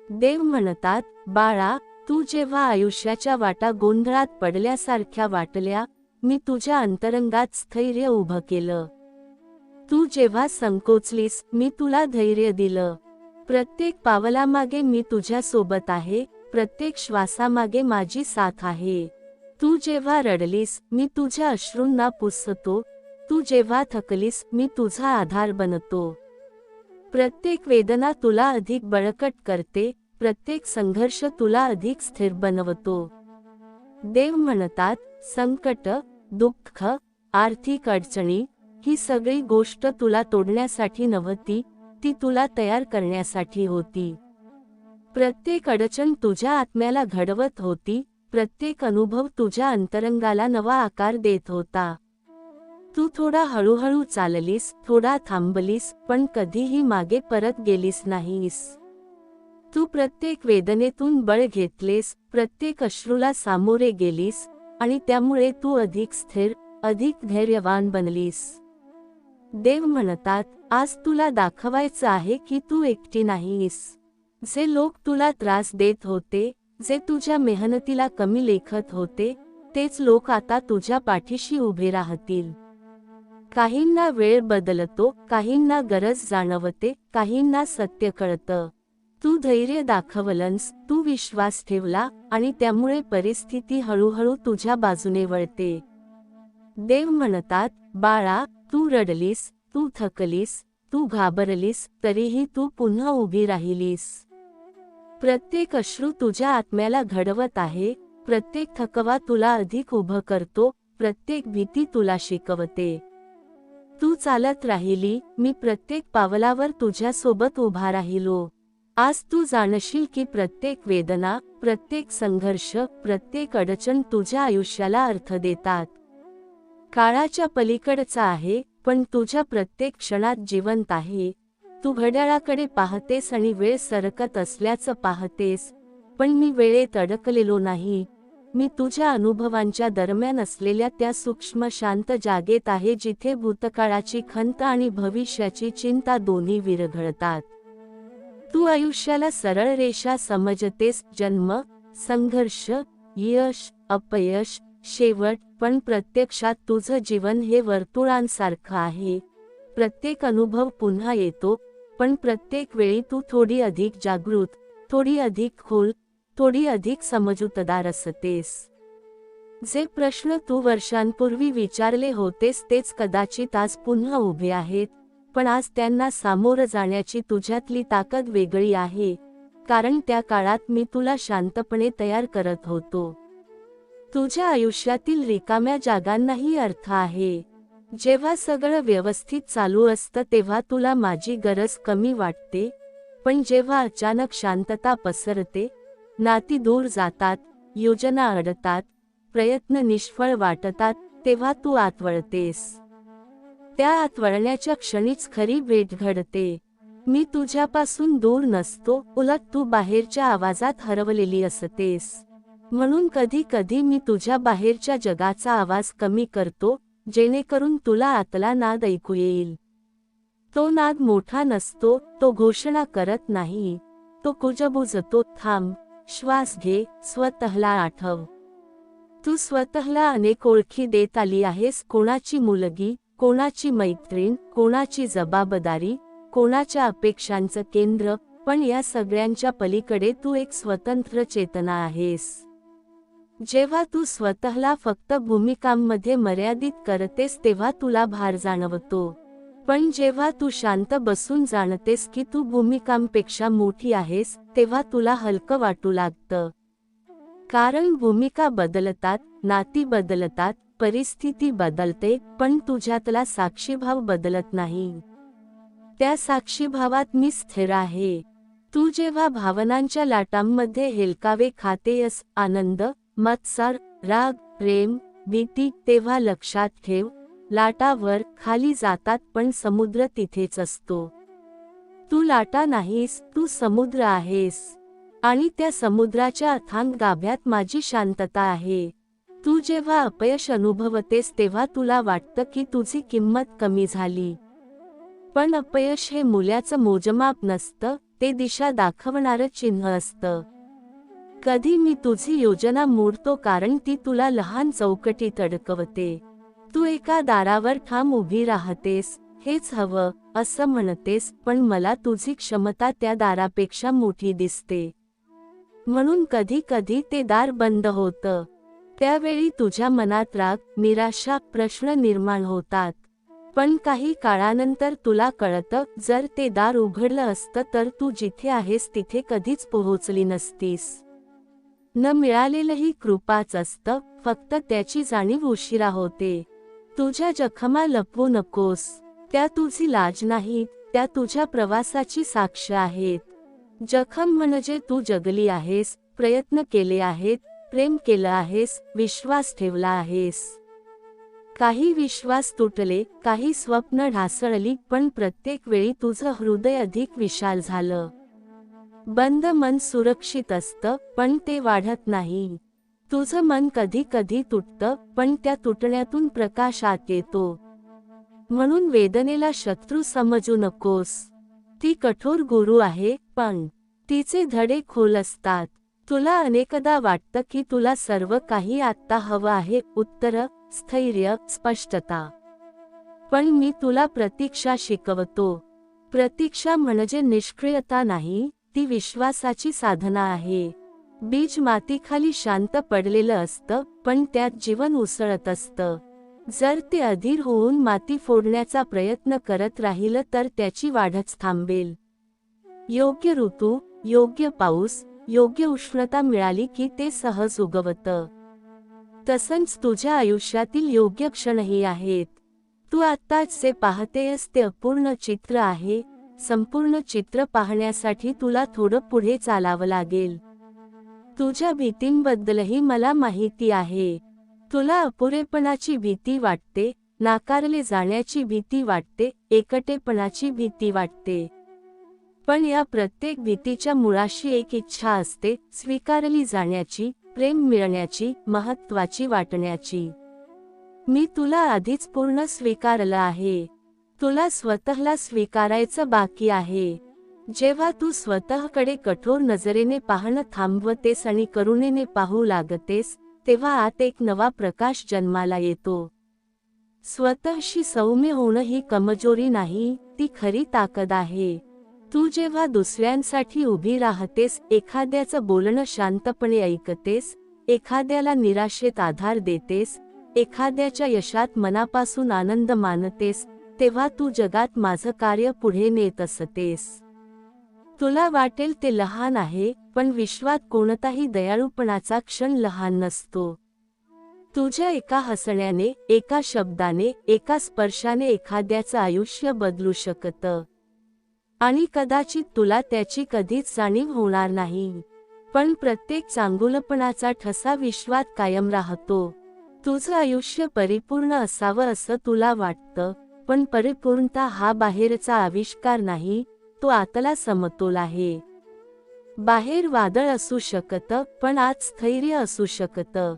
देव म्हणतात, बाळा, तू जेव्हा आयुष्याच्या वाटा गोंधळात पडल्यासारख्या वाटल्या, मी तुझ्या अंतरंगात स्थैर्य उभं केलं. तू जेव्हा संकोचलीस, मी तुला धैर्य दिलं. प्रत्येक पावलामागे मी तुझ्या सोबत आहे, प्रत्येक श्वासामागे माझी साथ आहे. तू जेव्हा रडलीस, मी तुझ्या अश्रूंना पुसतो. तू जेव्हा थकलीस, मी तुझा आधार बनतो. प्रत्येक वेदना तुला अधिक बळकट करते, प्रत्येक संघर्ष तुला अधिक स्थिर बनवतो. देव म्हणतात, संकट, दुःख, आर्थिक अडचणी, ही सगळी गोष्ट तुला तोडण्यासाठी नव्हती, ती तुला तयार करण्यासाठी होती. प्रत्येक अडचण तुझ्या आत्म्याला घडवत होती, प्रत्येक अनुभव तुझ्या अंतरंगाला नवा आकार देत होता. तू थोडा हळूहळू चाललीस, थोडा थांबलीस, पण कधीही मागे परत गेलीस नाहीस. तू प्रत्येक वेदनेतून बळ घेतलेस, प्रत्येक अश्रूला सामोरे गेलीस आणि त्यामुळे तू अधिक स्थिर, अधिक धैर्यवान बनलीस. देव म्हणतात, आज तुला दाखवायचं आहे की तू एकटी नाहीस. जे लोक तुला त्रास देत होते, जे तुझ्या मेहनतीला कमी लेखत होते, तेच लोक आता तुझ्या पाठीशी उभे राहतील. काहींना वेळ बदलतो, काहींना गरज जाणवते, काहींना सत्य कळतं. तू धैर्य दाखवलंस, तू विश्वास ठेवला आणि त्यामुळे परिस्थिती हळूहळू तुझ्या बाजूने वळते. देव म्हणतात, बाळा, तू रडलीस, तू थकलीस, तू घाबरलीस, तरीही तू पुन्हा उभी राहिलीस. प्रत्येक अश्रू तुझ्या आत्म्याला घडवत आहे, प्रत्येक थकवा तुला अधिक उभं करतो, प्रत्येक भीती तुला शिकवते. तू चालत राहिली, मी प्रत्येक पावलावर तुझ्यासोबत उभा राहिलो. आज तू जाणशील की प्रत्येक वेदना, प्रत्येक संघर्ष, प्रत्येक अडचण तुझ्या आयुष्याला अर्थ देतात. काळाच्या पलीकडचा आहे, पण तुझ्या प्रत्येक क्षणात जिवंत आहे. तू घड्याळाकडे पाहतेस आणि वेळ सरकत असल्याचं पाहतेस, पण मी वेळेत अडकलेलो नाही. मी तुझ्या अनुभवांच्या दरम्यान असलेल्या त्या सूक्ष्म शांत जागेत आहे जिथे भूतकाळाची खंत आणि भविष्याची चिंता दोन्ही विरघळतात. तू आयुष्याला सरळ रेषा समजतेस, जन्म, संघर्ष, यश, अपयश, शेवट, पण प्रत्यक्षात तुझं जीवन हे वर्तुळांसारखं आहे. प्रत्येक अनुभव पुन्हा येतो, पण प्रत्येक वेळी तू थोडी अधिक जागृत, थोडी अधिक खोल, थोडी अधिक समजूतदार असतेस. जे प्रश्न तू वर्षांपूर्वी विचारले होतेस तेच कदाचित आज पुन्हा उभे आहेत, पण आज त्यांना सामोरं जाण्याची तुझ्यातली ताकद वेगळी आहे, कारण त्या काळात मी तुला शांतपणे तयार करत होतो. तुझ्या आयुष्यातील रिकाम्या जागांनाही अर्थ आहे. जेव्हा सगळं व्यवस्थित चालू असतं तेव्हा तुला माझी गरज कमी वाटते, पण जेव्हा अचानक शांतता पसरते, नाती दूर जातात, योजना अडतात, प्रयत्न निष्फळ वाटतात, तेव्हा तू आत वळतेस. त्या आत वळण्याच्या क्षणीच खरी भेट घडते. मी तुझ्यापासून दूर नसतो, उलट तू बाहेरच्या आवाजात हरवलेली असतेस. म्हणून कधी कधी मी तुझ्या बाहेरच्या जगाचा आवाज कमी करतो, जेणेकरून तुला आतला नाद ऐकू येईल. तो नाद मोठा नसतो, तो घोषणा करत नाही, तो कुजबुजतो. थांब, श्वास घे, स्वतःला आठव. तू स्वतःला अनेक ओळखी देत आली आहेस, कोणाची मुलगी, कोणाची मैत्रीण, कोणाची जबाबदारी, कोणाच्या अपेक्षांचं केंद्र, पण या सगळ्यांच्या पलीकडे तू एक स्वतंत्र चेतना आहेस. जेव्हा तू स्वतःला फक्त भूमिकांमध्ये मर्यादित करतेस तेव्हा तुला भार जाणवतो, पण जेव्हा तू शांत बसून जाणतेस की तू भूमिकांपेक्षा मोठी आहेस, तेव्हा तुला हलकं वाटू लागतं. कारण भूमिका बदलतात, नाती बदलतात, परिस्थिती बदलते, पण तुझ्यातला साक्षीभाव बदलत नाही. त्या साक्षीभावात मी स्थिर आहे. तू जेव्हा भावनांच्या लाटांमध्ये हेलकावे खातेस, आनंद, मत्सर, राग, प्रेम, भीती, तेव्हा लक्षात ठेव, लाटा वर खाली जातात पण समुद्र तिथेच असतो. तू लाटा नाहीस, तू समुद्र आहेस. आणि त्या समुद्राच्या अथांग गाभ्यात माझी शांतता आहे. तू जेव्हा अपयश अनुभवतेस तेव्हा तुला वाटतं की तुझी किंमत कमी झाली. पण अपयश हे मूल्याचं मोजमाप नसतं, ते दिशा दाखवणारं चिन्ह असतं. कधी मी तुझी योजना मोडतो कारण ती तुला लहान चौकटीत अडकवते. तू एका दारावर ठाम उभी राहतेस, हेच हवं असं म्हणतेस, पण मला तुझी क्षमता त्या दारापेक्षा मोठी दिसते. म्हणून कधी कधी ते दार बंद होतं. त्यावेळी तुझ्या मनात राग, निराशा, प्रश्न निर्माण होतात. पण काही काळानंतर तुला कळतं, जर ते दार उघडलं असतं तर तू जिथे आहेस तिथे कधीच पोहोचली नसतीस. न मिळालेलंही कृपाच असतं, फक्त त्याची जाणीव उशिरा होते. तुझ्या जखमा लपवू नकोस. त्या तुझी लाज नाहीत, त्या तुझ्या प्रवासाची साक्ष आहेत. जखम म्हणजे तू जगली आहेस, प्रयत्न केले आहेत, प्रेम केलं आहेस, विश्वास ठेवला आहेस. काही विश्वास तुटले, काही स्वप्न ढासळली, पण प्रत्येक वेळी तुझं हृदय अधिक विशाल झालं. बंद मन सुरक्षित असतं, पण ते वाढत नाही. तुझं मन कधी कधी तुटतं, पण त्या तुटण्यातून प्रकाश आत येतो. म्हणून वेदनेला शत्रू समजू नकोस. ती कठोर गुरु आहे, पण तिचे धडे खोल असतात. तुला अनेकदा वाटतं की तुला सर्व काही आत्ता हवं आहे, उत्तर, स्थैर्य, स्पष्टता. पण मी तुला प्रतीक्षा शिकवतो. प्रतीक्षा म्हणजे निष्क्रियता नाही, ती विश्वासाची साधना आहे. बीज मातीखाली शांत पडलेलं असतं, पण त्यात जीवन उसळत असतं. जर ते अधीर होऊन माती फोडण्याचा प्रयत्न करत राहिलं तर त्याची वाढच थांबेल. योग्य ऋतू, योग्य पाऊस, योग्य उष्णता मिळाली की ते सहज उगवतं. तसंच तुझ्या आयुष्यातील योग्य क्षणही आहेत. तू आत्ताच जे पाहतेस ते अपूर्ण चित्र आहे. संपूर्ण चित्र पाहण्यासाठी तुला थोडं पुढे चालावं लागेल. तुझ्या भीतींबद्दलही मला माहिती आहे. तुला अपुरेपणाची भीती वाटते, नाकारले जाण्याची भीती वाटते, एकटेपणाची भीती वाटते. पण या प्रत्येक भीतीच्या मुळाशी एक इच्छा असते, स्वीकारली जाण्याची, प्रेम मिळण्याची, महत्त्वाची वाटण्याची. मी तुला आधीच पूर्ण स्वीकारलं आहे. तुला स्वतःला स्वीकारायचं बाकी आहे. जेव्हा तू स्वतःकडे कठोर नजरेने पाहणं थांबवतेस आणि करुणेने पाहू लागतेस, तेव्हा आत एक नवा प्रकाश जन्माला येतो. स्वतःशी सौम्य होणं ही कमजोरी नाही, ती खरी ताकद आहे. तू जेव्हा दुसऱ्यांसाठी उभी राहतेस, एखाद्याचं बोलणं शांतपणे ऐकतेस, एखाद्याला निराशेत आधार देतेस, एखाद्याच्या यशात मनापासून आनंद मानतेस, तेव्हा तू जगात माझं कार्य पुढे नेत असतेस. तुला वाटेल ते लहान आहे, पण विश्वात कोणताही दयाळूपणाचा क्षण लहान नसतो. तुझ्या एका हसण्याने, एका शब्दाने, एका स्पर्शाने एखाद्याचं आयुष्य बदलू शकतं. आणि कदाचित तुला त्याची कधीच जाणीव होणार नाही. पण प्रत्येक चांगुलपणाचा ठसा विश्वात कायम राहतो. तुझं आयुष्य परिपूर्ण असावं असं तुला वाटतं, पण परिपूर्णता हा बाहेरचा आविष्कार नाही, तो आतला समतोल आहे. बाहेर वादळ असू शकतं, पण आत स्थैर्य असू शकतं.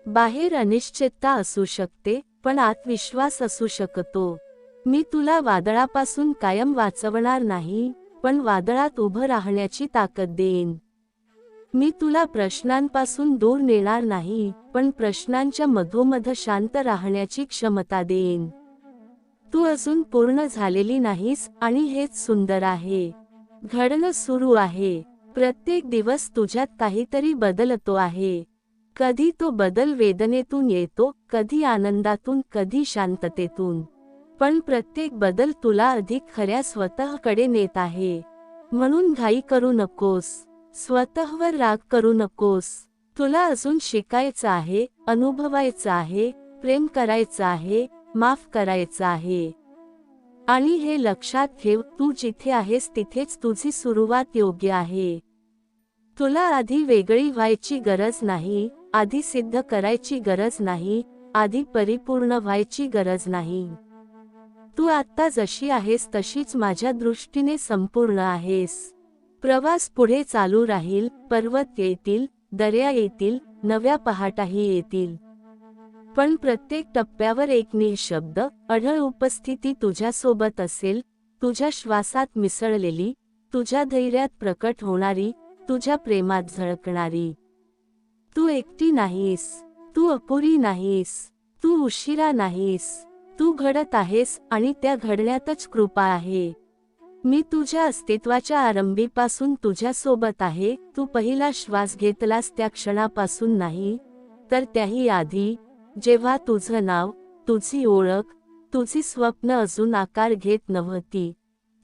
बाहेर अनिश्चितता असू शकते, पण आत विश्वास असू शकतो. मी तुला वादळापासून कायम वाचवणार नाही, पण वादळात उभं राहण्याची ताकद देईन. मी तुला प्रश्नांपासून दूर नेणार नाही, पण प्रश्नांच्या मधोमध शांत राहण्याची क्षमता देईन. तू अजून पूर्ण झालेली नाहीस, आणि हेच सुंदर आहे. घडणं सुरू आहे. प्रत्येक दिवस तुझ्यात काहीतरी बदलतो आहे. कधी तो बदल वेदनेतून येतो, कधी आनंदातून, कधी शांततेतून. पण प्रत्येक बदल तुला अधिक खऱ्या स्वतःकडे नेत आहे. म्हणून घाई करू नकोस. स्वतःवर राग करू नकोस. तुला अजून शिकायचं आहे, अनुभवायचं आहे, प्रेम करायचं आहे, माफ करायचं आहे. आणि हे लक्षात ठेव, तू जिथे आहेस तिथेच तुझी सुरुवात योग्य आहे. तुला आधी वेगळी व्हायची गरज नाही, आधी सिद्ध करायची गरज नाही, आधी परिपूर्ण व्हायची गरज नाही. तू आत्ता जशी आहेस तशीच माझ्या दृष्टीने संपूर्ण आहेस. प्रवास पुढे चालू राहील, पर्वत येतील, दर्या येतील, नव्या पहाटाही येतील. पण प्रत्येक टप्प्यावर एक निःशब्द, अढळ उपस्थिती तुझ्यासोबत असेल, तुझ्या श्वासात मिसळलेली, तुझ्या धैर्यात प्रकट होणारी, तुझ्या प्रेमात झळकणारी. तू एकटी नाहीस. तू अपुरी नाहीस. तू उशिरा नाहीस. तू घडत आहेस, आणि त्या घडण्यातच कृपा आहे. मी तुझ्या अस्तित्वाच्या आरंभीपासून तुझ्यासोबत आहे. तू पहिला श्वास घेतलास त्या क्षणापासून नाही, तर त्याही आधी, जेव्हा तुझं नाव, तुझी ओळख, तुझी स्वप्न अजून आकार घेत नव्हती.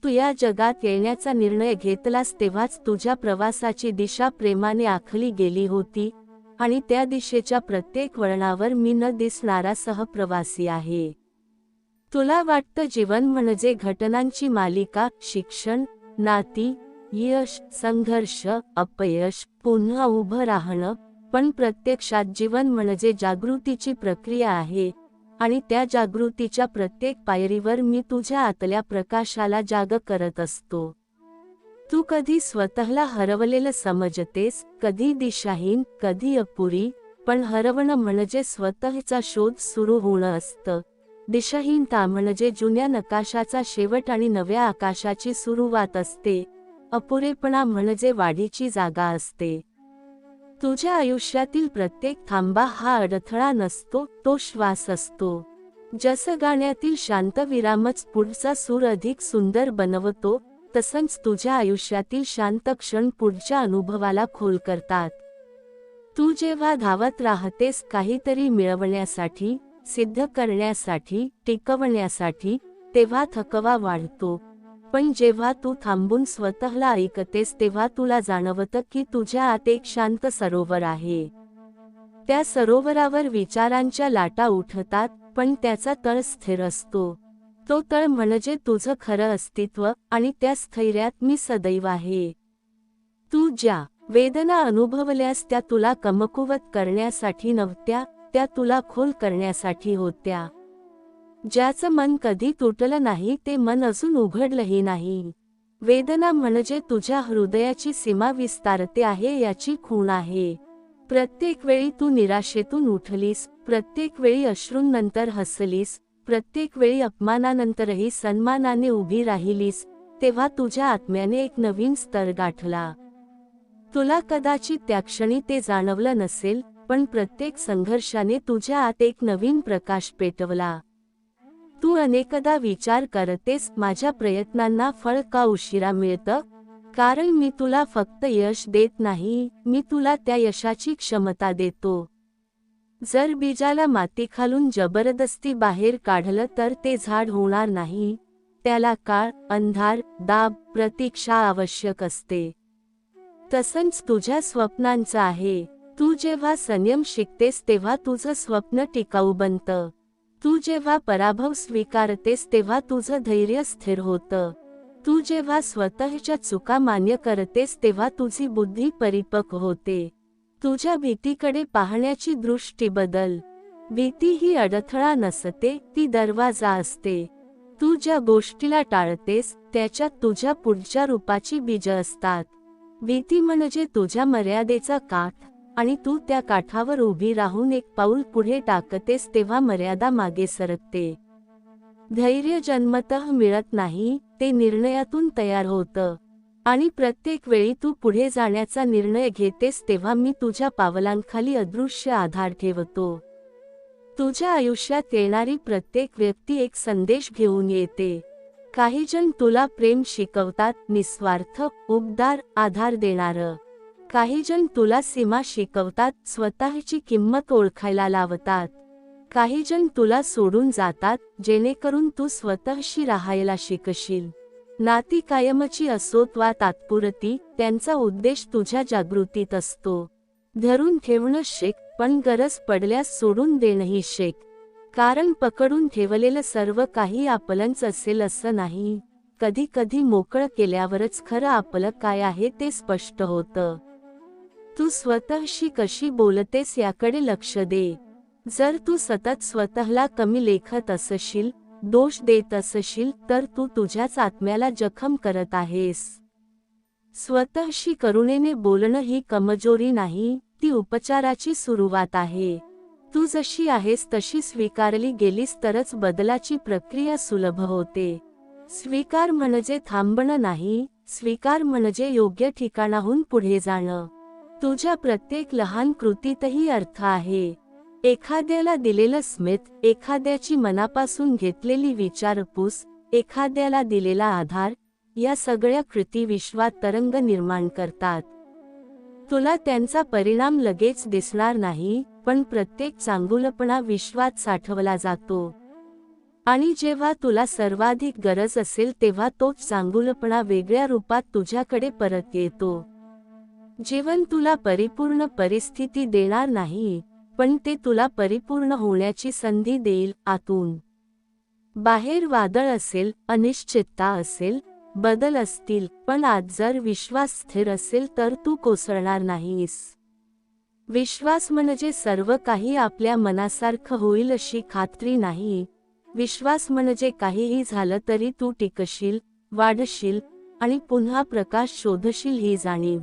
तू या जगात येण्याचा निर्णय घेतलास तेव्हाच तुझ्या प्रवासाची दिशा प्रेमाने आखली गेली होती, आणि त्या दिशेच्या प्रत्येक वळणावर मी न दिसणारा सहप्रवासी आहे. तुला वाटतं जीवन म्हणजे घटनांची मालिका, शिक्षण, नाती, यश, संघर्ष, अपयश, पुन्हा उभं राहणं, पण प्रत्यक्षात जीवन म्हणजे जागृतीची प्रक्रिया आहे, आणि त्या जागृतीच्या प्रत्येक पायरीवर मी तुझ्या आतल्या प्रकाशाला जाग करत असतो. तू कधी स्वतःला हरवलेलं समजतेस, कधी दिशाहीन, कधी अपुरी, पण हरवणं म्हणजे स्वतःचा शोध सुरू होणं असतं. दिशाहीनता म्हणजे जुन्या नकाशाचा शेवट आणि नव्या आकाशाची सुरुवात असते. अपुरेपणा म्हणजे वाढीची जागा असते. तुझ्या आयुष्यातील प्रत्येक थांबा हा अडथळा नसतो, तो श्वास असतो. जसं गाण्यातील शांत विरामच पुढचा सूर अधिक सुंदर बनवतो, तसंच तुझ्या आयुष्यातील शांत क्षण पुढच्या अनुभवाला खोल करतात. तू जेव्हा धावत राहतेस काहीतरी मिळवण्यासाठी, सिद्ध करण्यासाठी, टिकवण्यासाठी, तेव्हा थकवा वाढतो. पण जेव्हा तू थांबून स्वतःला ऐकतेस तेव्हा तुला जाणवतं की तुझ्या आत एक शांत सरोवर आहे. त्या सरोवरावर विचारांच्या लाटा उठतात, पण त्याचा तळ स्थिर असतो. तो तळ म्हणजे तुझं खरं अस्तित्व, आणि त्या स्थैर्यात मी सदैव आहे. तू ज्या वेदना अनुभवल्यास त्या तुला कमकुवत करण्यासाठी नव्हत्या, त्या तुला खोल करण्यासाठी होत्या. ज्याचं मन कधी तुटलं नाही ते मन अजून उघडलंही नाही. वेदना म्हणजे तुझ्या हृदयाची सीमा विस्तारते आहे याची खूण आहे. प्रत्येक वेळी तू निराशेतून उठलीस, प्रत्येक वेळी अश्रूंनंतर हसलीस, प्रत्येक वेळी अपमानानंतरही सन्मानाने उभी राहिलीस, तेव्हा तुझ्या आत्म्याने एक नवीन स्तर गाठला. तुला कदाचित त्या क्षणी ते जाणवलं नसेल, पण प्रत्येक संघर्षाने तुझ्या आत एक नवीन प्रकाश पेटवला. तू अनेकदा विचार करतेस, माझ्या प्रयत्नांना फळ का उशिरा मिळतं? कारण मी तुला फक्त यश देत नाही, मी तुला त्या यशाची क्षमता देतो. जर बीजाला मातीखालून जबरदस्ती बाहेर काढलं तर ते झाड होणार नाही. त्याला काळ, अंधार, दाब, प्रतीक्षा आवश्यक असते. तसंच तुझ्या स्वप्नांचं आहे. तू जेव्हा संयम शिकतेस तेव्हा तुझं स्वप्न टिकाऊ बनतं. तू जेव्हा पराभव स्वीकारतेस तेव्हा तुझं धैर्य स्थिर होतं. तू जेव्हा स्वतःच्या चुका मान्य करतेस तेव्हा तुझी बुद्धी परिपक्व होते. तुझ्या भीतीकडे पाहण्याची दृष्टी बदल. भीती ही अडथळा नसते, ती दरवाजा असते. तू ज्या गोष्टीला टाळतेस त्याच्यात तुझ्या पुढच्या रूपाची बीज असतात. भीती म्हणजे तुझ्या मर्यादेचा काठ, आणि तू त्या काठावर उभी राहून एक पाऊल पुढे टाकतेस तेव्हा मर्यादा मागे सरकते. धैर्य जन्मतः मिळत नाही, ते निर्णयातून तयार होतं. आणि प्रत्येक वेळी तू पुढे जाण्याचा निर्णय घेतेस तेव्हा मी तुझ्या पावलांखाली अदृश्य आधार ठेवतो. तुझ्या आयुष्यात येणारी प्रत्येक व्यक्ती एक संदेश घेऊन येते. काही जण तुला प्रेम शिकवतात, निस्वार्थ, उबदार, आधार देणारं. काही जण तुला सीमा शिकवतात, स्वतःची किंमत ओळखायला लावतात. काही जण तुला सोडून जातात, जेणेकरून तू स्वतःशी राहायला शिकशील. नाती कायमची असोत वा तात्पुरती, त्यांचा उद्देश तुझ्या जागृतीत असतो. धरून ठेवणं शिक, पण गरज पडल्यास सोडून देणंही शिक. कारण पकडून ठेवलेलं सर्व काही आपलंच असेल असं नाही. कधी कधी मोकळं केल्यावरच खरं आपलं काय आहे ते स्पष्ट होतं. तू स्वतःशी कशी बोलतेस याकडे लक्ष दे. जर तू सतत स्वतःला कमी लेखत असशील, दोष देत असशील, तर तू तुझ्याच आत्म्याला जखम करत आहेस. स्वतःशी करुणेने बोलणं ही कमजोरी नाही, ती उपचाराची सुरुवात आहे. तू जशी आहेस तशी स्वीकारली गेलीस तरच बदलाची प्रक्रिया सुलभ होते. स्वीकार म्हणजे थांबणं नाही, स्वीकार म्हणजे योग्य ठिकाणाहून पुढे जाणं. तुझ्या प्रत्येक लहान कृतीतही अर्थ आहे. एखाद्याला दिलेलं स्मित, एखाद्याची मनापासून घेतलेली विचारपूस, एखाद्याला दिलेला आधार, या सगळ्या कृती विश्वात तरंग निर्माण करतात. तुला त्यांचा परिणाम लगेच दिसणार नाही, पण प्रत्येक चांगुलपणा विश्वात साठवला जातो. आणि जेव्हा तुला सर्वाधिक गरज असेल तेव्हा तोच चांगुलपणा वेगळ्या रूपात तुझ्याकडे परत येतो. जीवन तुला परिपूर्ण परिस्थिती देणार नाही, पण ते तुला परिपूर्ण होण्याची संधी देईल. आतून बाहेर वादळ असेल, अनिश्चितता असेल, बदल असतील, पण आत जर विश्वास स्थिर असेल तर तू कोसळणार नाहीस. विश्वास म्हणजे सर्व काही आपल्या मनासारखं होईल अशी खात्री नाही. विश्वास म्हणजे काहीही झालं तरी तू टिकशील, वाढशील, आणि पुन्हा प्रकाश शोधशील ही जाणीव.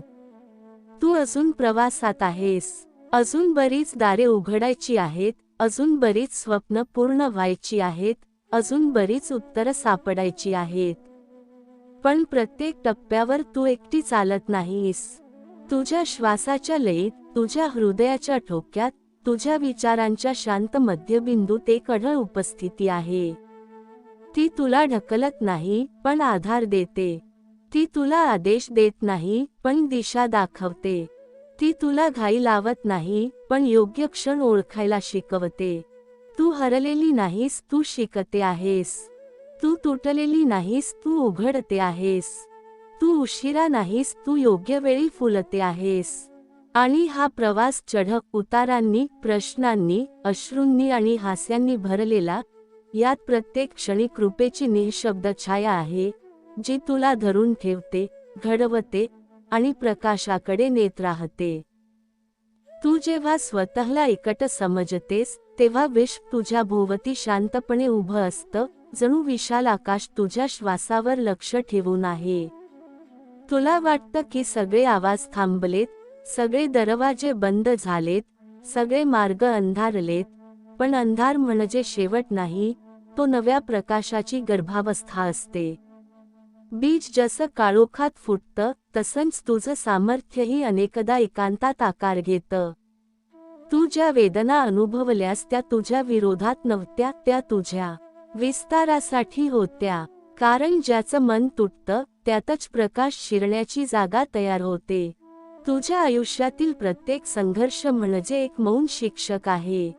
तू अजून प्रवासात आहेस. अजून बरीच दारे उघडायची आहेत, अजून बरीच स्वप्न पूर्ण व्हायची आहेत, अजून बरीच उत्तरं सापडायची आहेत. पण प्रत्येक टप्प्यावर तू एकटी चालत नाहीस. तुझ्या श्वासाच्या लयीत, तुझ्या हृदयाच्या ठोक्यात, तुझ्या विचारांच्या शांत मध्यबिंदूत एक अढळ उपस्थिती आहे. ती तुला ढकलत नाही, पण आधार देते. ती तुला आदेश देत नाही पण दिशा दाखवते. ती तुला घाई लावत नाही पण योग्य क्षण ओळखायला शिकवते. तू हरलेली नाहीस, तू शिकते आहेस. तू तुटलेली नाहीस, तू उघडते आहेस. तू उशिरा नाहीस, तू योग्य वेळी फुलते आहेस. आणि हा प्रवास चढक उतारांनी, प्रश्नांनी, अश्रूंनी आणि हास्यांनी भरलेला, यात प्रत्येक क्षणी कृपेची निःशब्द छाया आहे, जी तुला धरून ठेवते, घडवते आणि प्रकाशाकडे नेत राहते. तू जेव्हा स्वतःला एकट समजतेस तेव्हा विश्व तुझ्या भोवती शांतपणे उभं असतं, जणू विशाल आकाश तुझ्या श्वासावर लक्ष ठेवून आहे. तुला वाटतं की सगळे आवाज थांबलेत, सगळे दरवाजे बंद झालेत, सगळे मार्ग अंधारलेत, पण अंधार म्हणजे शेवट नाही, तो नव्या प्रकाशाची गर्भावस्था असते. बीज जसं काळोखात फुटतं तसंच तुझं सामर्थ्यही अनेकदा एकांतात आकार घेतं. तू ज्या वेदना अनुभवल्यास त्या तुझ्या विरोधात नव्हत्या, त्या तुझ्या विस्तारासाठी होत्या. कारण ज्याचं मन तुटतं त्यातच प्रकाश शिरण्याची जागा तयार होते. तुझ्या आयुष्यातील प्रत्येक संघर्ष म्हणजे एक मौन शिक्षक आहे.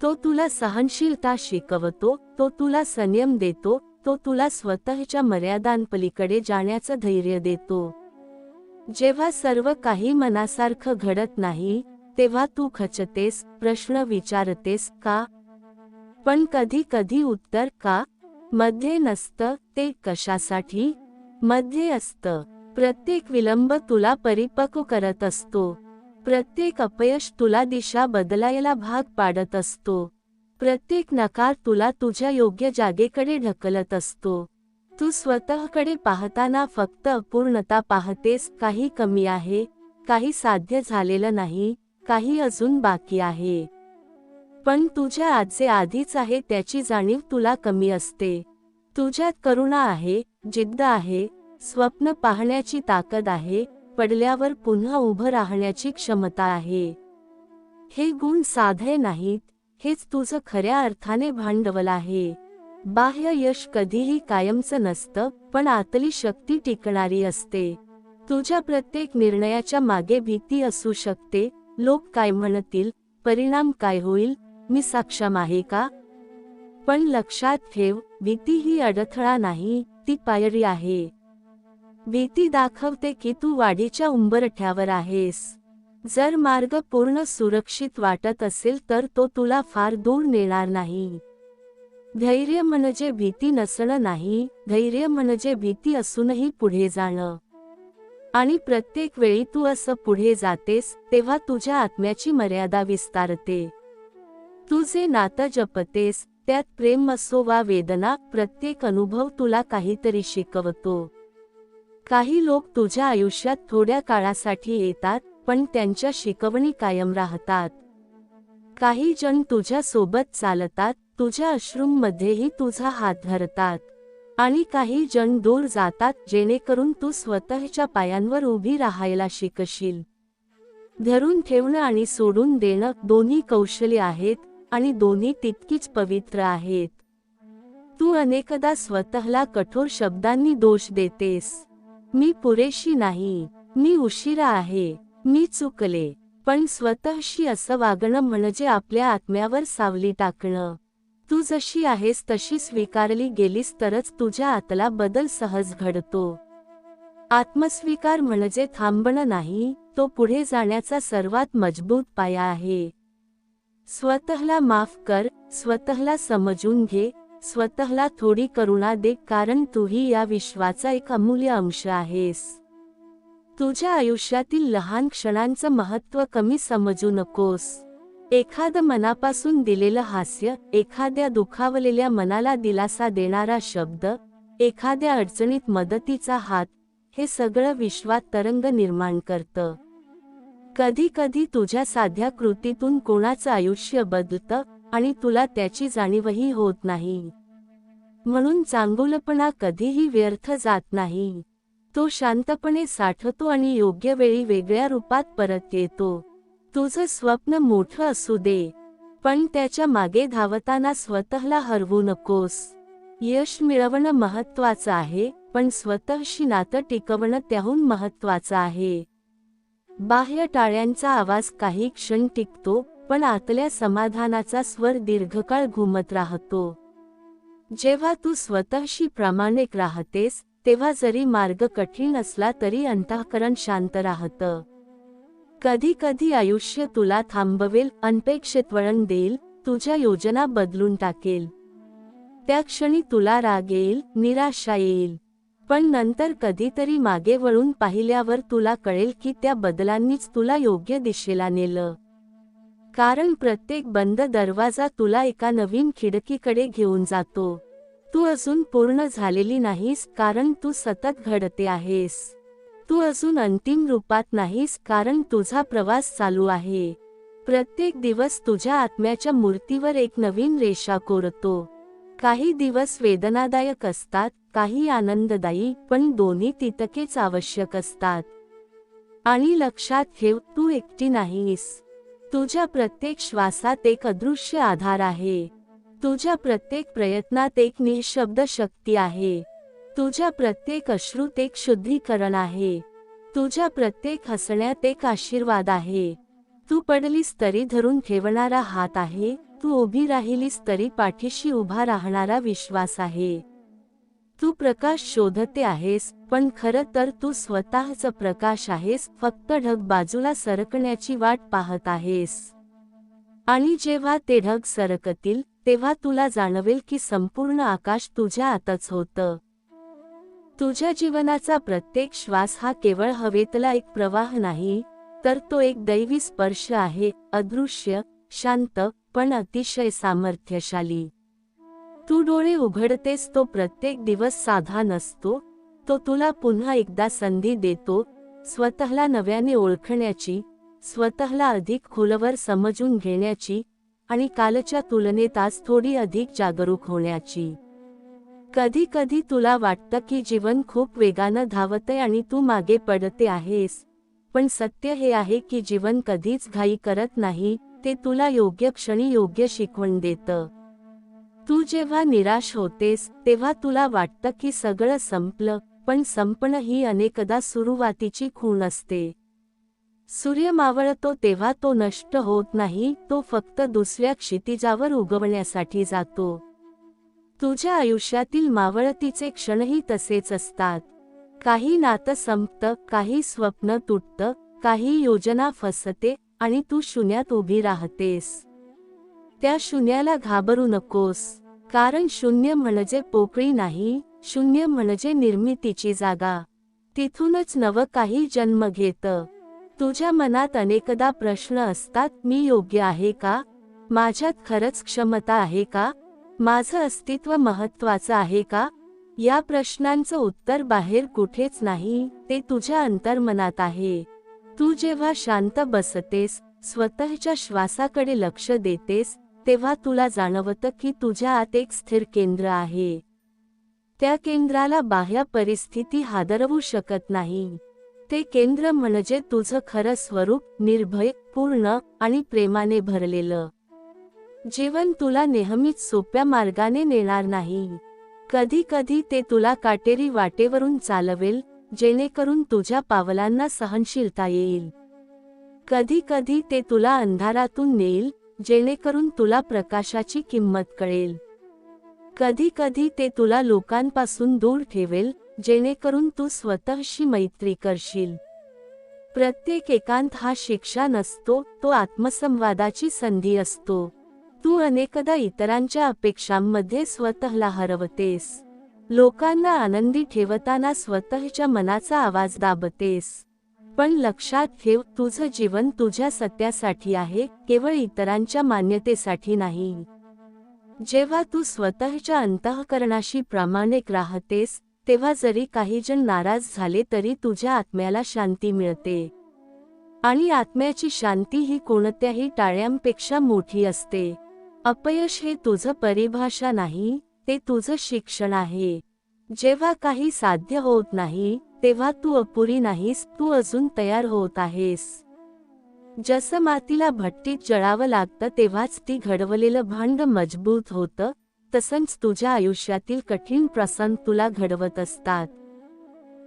तो तुला सहनशीलता शिकवतो, तो तुला संयम देतो, तो तुला स्वतःच्या मर्यादांपलीकडे जाण्याचं धैर्य देतो. जेव्हा सर्व काही मनासारखं घडत नाही तेव्हा तू खचतेस, प्रश्न विचारतेस का? पण कधी कधी उत्तर का मध्ये नसतं, ते कशासाठी मध्ये असतं. प्रत्येक विलंब तुला परिपक्व करत असतो. प्रत्येक अपयश तुला दिशा बदलायला भाग पाडत असतो. प्रत्येक नकार तुला तुझ्या योग्य जागेकडे ढकलत असतो. तू स्वतःकडे पाहताना फक्त अपूर्णता पाहतेस, काही कमी आहे, काही साध्य झालेलं नाही, काही अजून बाकी आहे. पण तुझ्या आत जे आधीच आहे त्याची जाणीव तुला कमी असते. तुझ्यात करुणा आहे, जिद्द आहे, स्वप्न पाहण्याची ताकद आहे, पडल्यावर पुन्हा उभं राहण्याची क्षमता आहे. हे गुण साधे नाहीत, हेच तुझं खऱ्या अर्थाने भांडवल आहे. बाह्य यश कधीही कायमचं नसतं, पण आतली शक्ती टिकणारी असते. तुझ्या प्रत्येक निर्णयाच्या मागे भीती असू शकते, लोक काय म्हणतील, परिणाम काय होईल, मी सक्षम आहे का? पण लक्षात ठेव, भीती ही अडथळा नाही, ती पायरी आहे. भीती दाखवते की तू वाढीच्या उंबरठ्यावर आहेस. जर मार्ग पूर्ण सुरक्षित वाटत असेल तर तो तुला फार दूर नेणार नाही. धैर्य म्हणजे भीती नसणं नाही, धैर्य म्हणजे भीती असूनही पुढे जाणं. आणि प्रत्येक वेळी तू असं पुढे जातेस तेव्हा तुझ्या आत्म्याची मर्यादा विस्तारते. तू जे नातं जपतेस त्यात प्रेम असो वा वेदना, प्रत्येक अनुभव तुला काहीतरी शिकवतो. काही लोक तुझ्या आयुष्यात थोड्या काळासाठी येतात पण त्यांच्या शिकवणी कायम राहतात. काही जण तुझ्या सोबत चालतात, तुझ्या अश्रूंमध्येही तुझा हात धरतात. आणि काही जण दूर जातात जेणेकरून तू स्वतःच्या पायांवर उभी राहायला शिकशील. धरून ठेवणं आणि सोडून देणं दोन्ही कौशल्य आहेत आणि दोन्ही तितकीच पवित्र आहेत. तू अनेकदा स्वतःला कठोर शब्दांनी दोष देतेस. मी पुरेशी नाही, मी उशिरा आहे, मी चुकले. पण स्वतःशी असं वागणं म्हणजे आपल्या आत्म्यावर सावली टाकणं. तू जशी आहेस तशी स्वीकारली गेलीस तरच तुझ्या आतला बदल सहज घडतो. आत्मस्वीकार म्हणजे थांबणं नाही, तो पुढे जाण्याचा सर्वात मजबूत पाया आहे. स्वतःला माफ कर, स्वतःला समजून घे, स्वतःला थोडी करुणा दे, कारण तूही या विश्वाचा एक अमूल्य अंश आहेस. तुझ्या आयुष्यातील लहान क्षणांचं महत्त्व कमी समजू नकोस. एखादं मनापासून दिलेलं हास्य, एखाद्या दुखावलेल्या मनाला दिलासा देणारा शब्द, एखाद्या अडचणीत मदतीचा हात, हे सगळं विश्वात तरंग निर्माण करतं. कधी कधी तुझ्या साध्या कृतीतून कोणाचं आयुष्य बदलतं आणि तुला त्याची जाणीवही होत नाही. म्हणून चांगुलपणा कधीही व्यर्थ जात नाही. तो शांतपणे साठतो आणि योग्य वेळी वेगळ्या रूपात परत येतो. तुझं स्वप्न मोठं असू दे, पण त्याच्या मागे धावताना स्वतःला हरवू नकोस. यश मिळवणं महत्त्वाचं आहे, पण स्वतःशी नातं टिकवणं त्याहून महत्त्वाचं आहे. बाह्य टाळ्यांचा आवाज काही क्षण टिकतो, पण आतल्या समाधानाचा स्वर दीर्घकाळ घुमत राहतो. जेव्हा तू स्वतःशी प्रामाणिक राहतेस, तेव्हा जरी मार्ग कठीण असला तरी अंतःकरण शांत राहतं. कधी कधी आयुष्य तुला थांबवेल, अनपेक्षित वळण देईल, तुझ्या योजना बदलून टाकेल. त्या क्षणी तुला राग येईल, निराशा येईल. पण नंतर कधीतरी मागे वळून पाहिल्यावर तुला कळेल की त्या बदलांनीच तुला योग्य दिशेला नेलं. कारण प्रत्येक बंद दरवाजा तुला एका नवीन खिडकीकडे घेऊन जातो. तू अजून पूर्ण झालेली नाहीस, कारण तू सतत घडते आहेस. तू अजून अंतिम रूपात नाहीस, कारण तुझा प्रवास चालू आहे. प्रत्येक दिवस तुझ्या आत्म्याच्या मूर्तीवर एक नवीन रेषा कोरतो. काही दिवस वेदनादायक असतात, काही आनंददायी, पण दोन्ही तितकेच आवश्यक असतात. आणि लक्षात ठेव, तू एकटी नाहीस. तुझ्या प्रत्येक श्वासात एक अदृश्य आधार आहे. तुझ्या प्रत्येक प्रयत्नात एक निःशब्द शक्ती आहे. तुझ्या प्रत्येक अश्रूत एक शुद्धीकरण आहे. तुझ्या प्रत्येक हसण्यात एक आशीर्वाद आहे. तू पडलीस तरी धरून ठेवणारा हात आहे. तू उभी राहिलीस तरी पाठीशी उभा राहणारा विश्वास आहे. तू प्रकाश शोधते आहेस, पण खरं तर तू स्वतःच प्रकाश आहेस, फक्त ढग बाजूला सरकण्याची वाट पाहत आहेस. आणि जेव्हा ते ढग सरकतील, तेव्हा तुला जाणवेल की संपूर्ण आकाश तुझ्या आतच होतं. तुझ्या जीवनाचा प्रत्येक श्वास हा केवळ हवेतला एक प्रवाह नाही, तर तो एक दैवी स्पर्श आहे, अदृश्य, शांत, पण अतिशय सामर्थ्यशाली. तू डोळे उघडतेस तो प्रत्येक दिवस साधा नसतो, तो तुला पुन्हा एकदा संधी देतो, स्वतःला नव्याने ओळखण्याची, स्वतःला अधिक खोलवर समजून घेण्याची, आणि कालच्या तुलनेत आज थोडी अधिक जागरूक होण्याची. कधी कधी तुला वाटतं की जीवन खूप वेगानं धावतंय आणि तू मागे पडते आहेस, पण सत्य हे आहे की जीवन कधीच घाई करत नाही, ते तुला योग्य क्षणी योग्य शिकवण देतं. तू जेव्हा निराश होतेस, तेव्हा तुला वाटतं की सगळं संपलं, पण संपणं ही अनेकदा सुरुवातीची खूण असते. सूर्य मावळतो तेव्हा तो नष्ट होत नाही, तो फक्त दुसऱ्या क्षितिजावर उगवण्यासाठी जातो. तुझ्या आयुष्यातील मावळतीचे क्षणही तसेच असतात. काही नातं संपतं, काही स्वप्न तुटतं, काही योजना फसते, आणि तू शून्यात उभी राहतेस. त्या शून्याला घाबरू नकोस, कारण शून्य म्हणजे पोकळी नाही, शून्य म्हणजे निर्मितीची जागा. तिथूनच नवं काही जन्म घेतं. तुझ्या मनात अनेकदा प्रश्न असतात, मी योग्य आहे का? माझ्यात खरंच क्षमता आहे का? माझं अस्तित्व महत्त्वाचं आहे का? या प्रश्नांचं उत्तर बाहेर कुठेच नाही, ते तुझ्या अंतर्मनात आहे. तू जेव्हा शांत बसतेस, स्वतःच्या श्वासाकडे लक्ष देतेस, तेव्हा तुला जाणवतं की तुझ्या आत एक स्थिर केंद्र आहे. त्या केंद्राला बाह्य परिस्थिती हादरवू शकत नाही. ते केंद्र म्हणजे तुझं खरं स्वरूप, निर्भय, पूर्ण आणि प्रेमाने भरलेलं. जीवन तुला नेहमीच सोप्या मार्गाने नेणार नाही. कधी कधी ते तुला काटेरी वाटेवरून चालवेल, जेणेकरून तुझ्या पावलांना सहनशीलता येईल. कधी कधी ते तुला अंधारातून नेईल, जेणेकरून तुला प्रकाशाची किंमत कळेल. कधी कधी ते तुला लोकांपासून दूर ठेवेल, जेणेकरून तू स्वतःशी मैत्री करशील. प्रत्येक एकांत हा शिक्षा नसतो, तो आत्मसंवादाची संधी असतो. तू अनेकदा इतरांच्या अपेक्षांमध्ये स्वतःला हरवतेस. लोकांना आनंदी ठेवताना स्वतःच्या मनाचा आवाज दाबतेस. पण लक्षात ठेव, तुझं जीवन तुझ्या सत्यासाठी आहे, केवळ इतरांच्या मान्यतेसाठी नाही. जेव्हा तू स्वतःच्या अंतःकरणाशी प्रामाणिक राहतेस, तेव्हा जरी काही जण नाराज झाले तरी तुझ्या आत्म्याला शांती मिळते. आणि आत्म्याची शांती ही कोणत्याही टाळ्यांपेक्षा मोठी असते. अपयश हे तुझं परिभाषा नाही, ते तुझं शिक्षण आहे. जेव्हा काही साध्य होत नाही, तेव्हा तू अपुरी नाहीस, तू अजून तयार होत आहेस. जसं मातीला भट्टीत जळावं लागतं तेव्हाच ती घडवलेलं भांड मजबूत होतं, तसंच तुझ्या आयुष्यातील कठीण प्रसंग तुला घडवत असतात.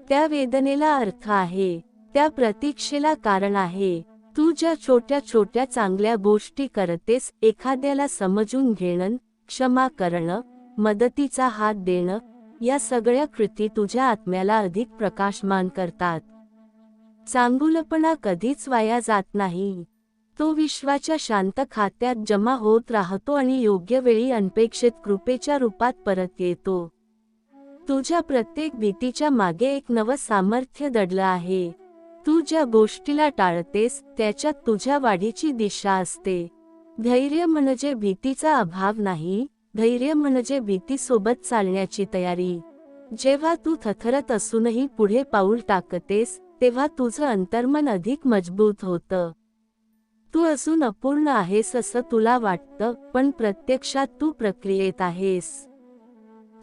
त्या वेदनेला अर्थ आहे, त्या प्रतीक्षेला कारण आहे. तू ज्या छोट्या छोट्या चांगल्या गोष्टी करतेस, एखाद्याला समजून घेणं, क्षमा करणं, मदतीचा हात देणं, या सगळ्या कृती तुझ्या आत्म्याला अधिक प्रकाशमान करतात. चांगुलपणा कधीच वाया जात नाही. तो विश्वाच्या शांत खात्यात जमा होत राहतो आणि योग्य वेळी अनपेक्षित कृपेच्या रूपात परत येतो. तुझ्या प्रत्येक भीतीच्या मागे एक नवं सामर्थ्य दडलं आहे. तू ज्या गोष्टीला टाळतेस त्याच्यात तुझ्या वाढीची दिशा असते. धैर्य म्हणजे भीतीचा अभाव नाही, धैर्य म्हणजे भीतीसोबत चालण्याची तयारी. जेव्हा तू थरथरत असूनही पुढे पाऊल टाकतेस, तेव्हा तुझं अंतर्मन अधिक मजबूत होतं. तू अजून अपूर्ण आहेस असं तुला वाटतं, पण प्रत्यक्षात तू प्रक्रियेत आहेस.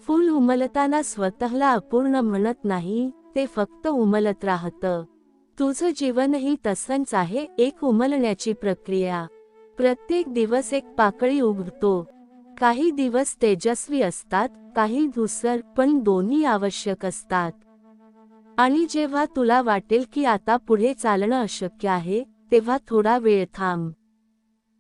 फूल उमलताना स्वतःला अपूर्ण म्हणत नाही, ते फक्त उमलत राहतं. तुझं जीवनही तसंच आहे, एक उमलण्याची प्रक्रिया. प्रत्येक दिवस एक पाकळी उघडतो. काही दिवस तेजस्वी असतात, काही धूसर, पण दोन्ही आवश्यक असतात. आणि जेव्हा तुला वाटेल की आता पुढे चालणं अशक्य आहे, तेव्हा थोडा वेळ थांब.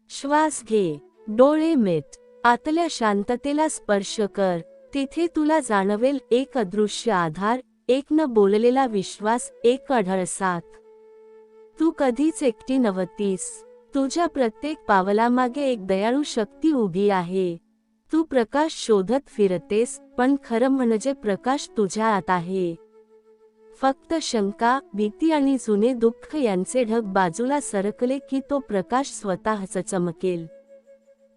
श्वास घे, डोळे मिट, आतल्या शांततेला स्पर्श कर. तिथे तुला जाणवेल एक अदृश्य आधार, एक न बोललेला विश्वास, एक अढळ साथ. तू कधीच एकटी नव्हतीस. तुझ्या प्रत्येक पावलामागे एक दयाळू शक्ती उभी आहे. तू प्रकाश शोधत फिरतेस, पण खरं म्हणजे प्रकाश तुझ्या आत आहे. फक्त शंका, भीती आणि जुने दुःख यांचे ढग बाजूला सरकले की तो प्रकाश स्वतःच चमकेल.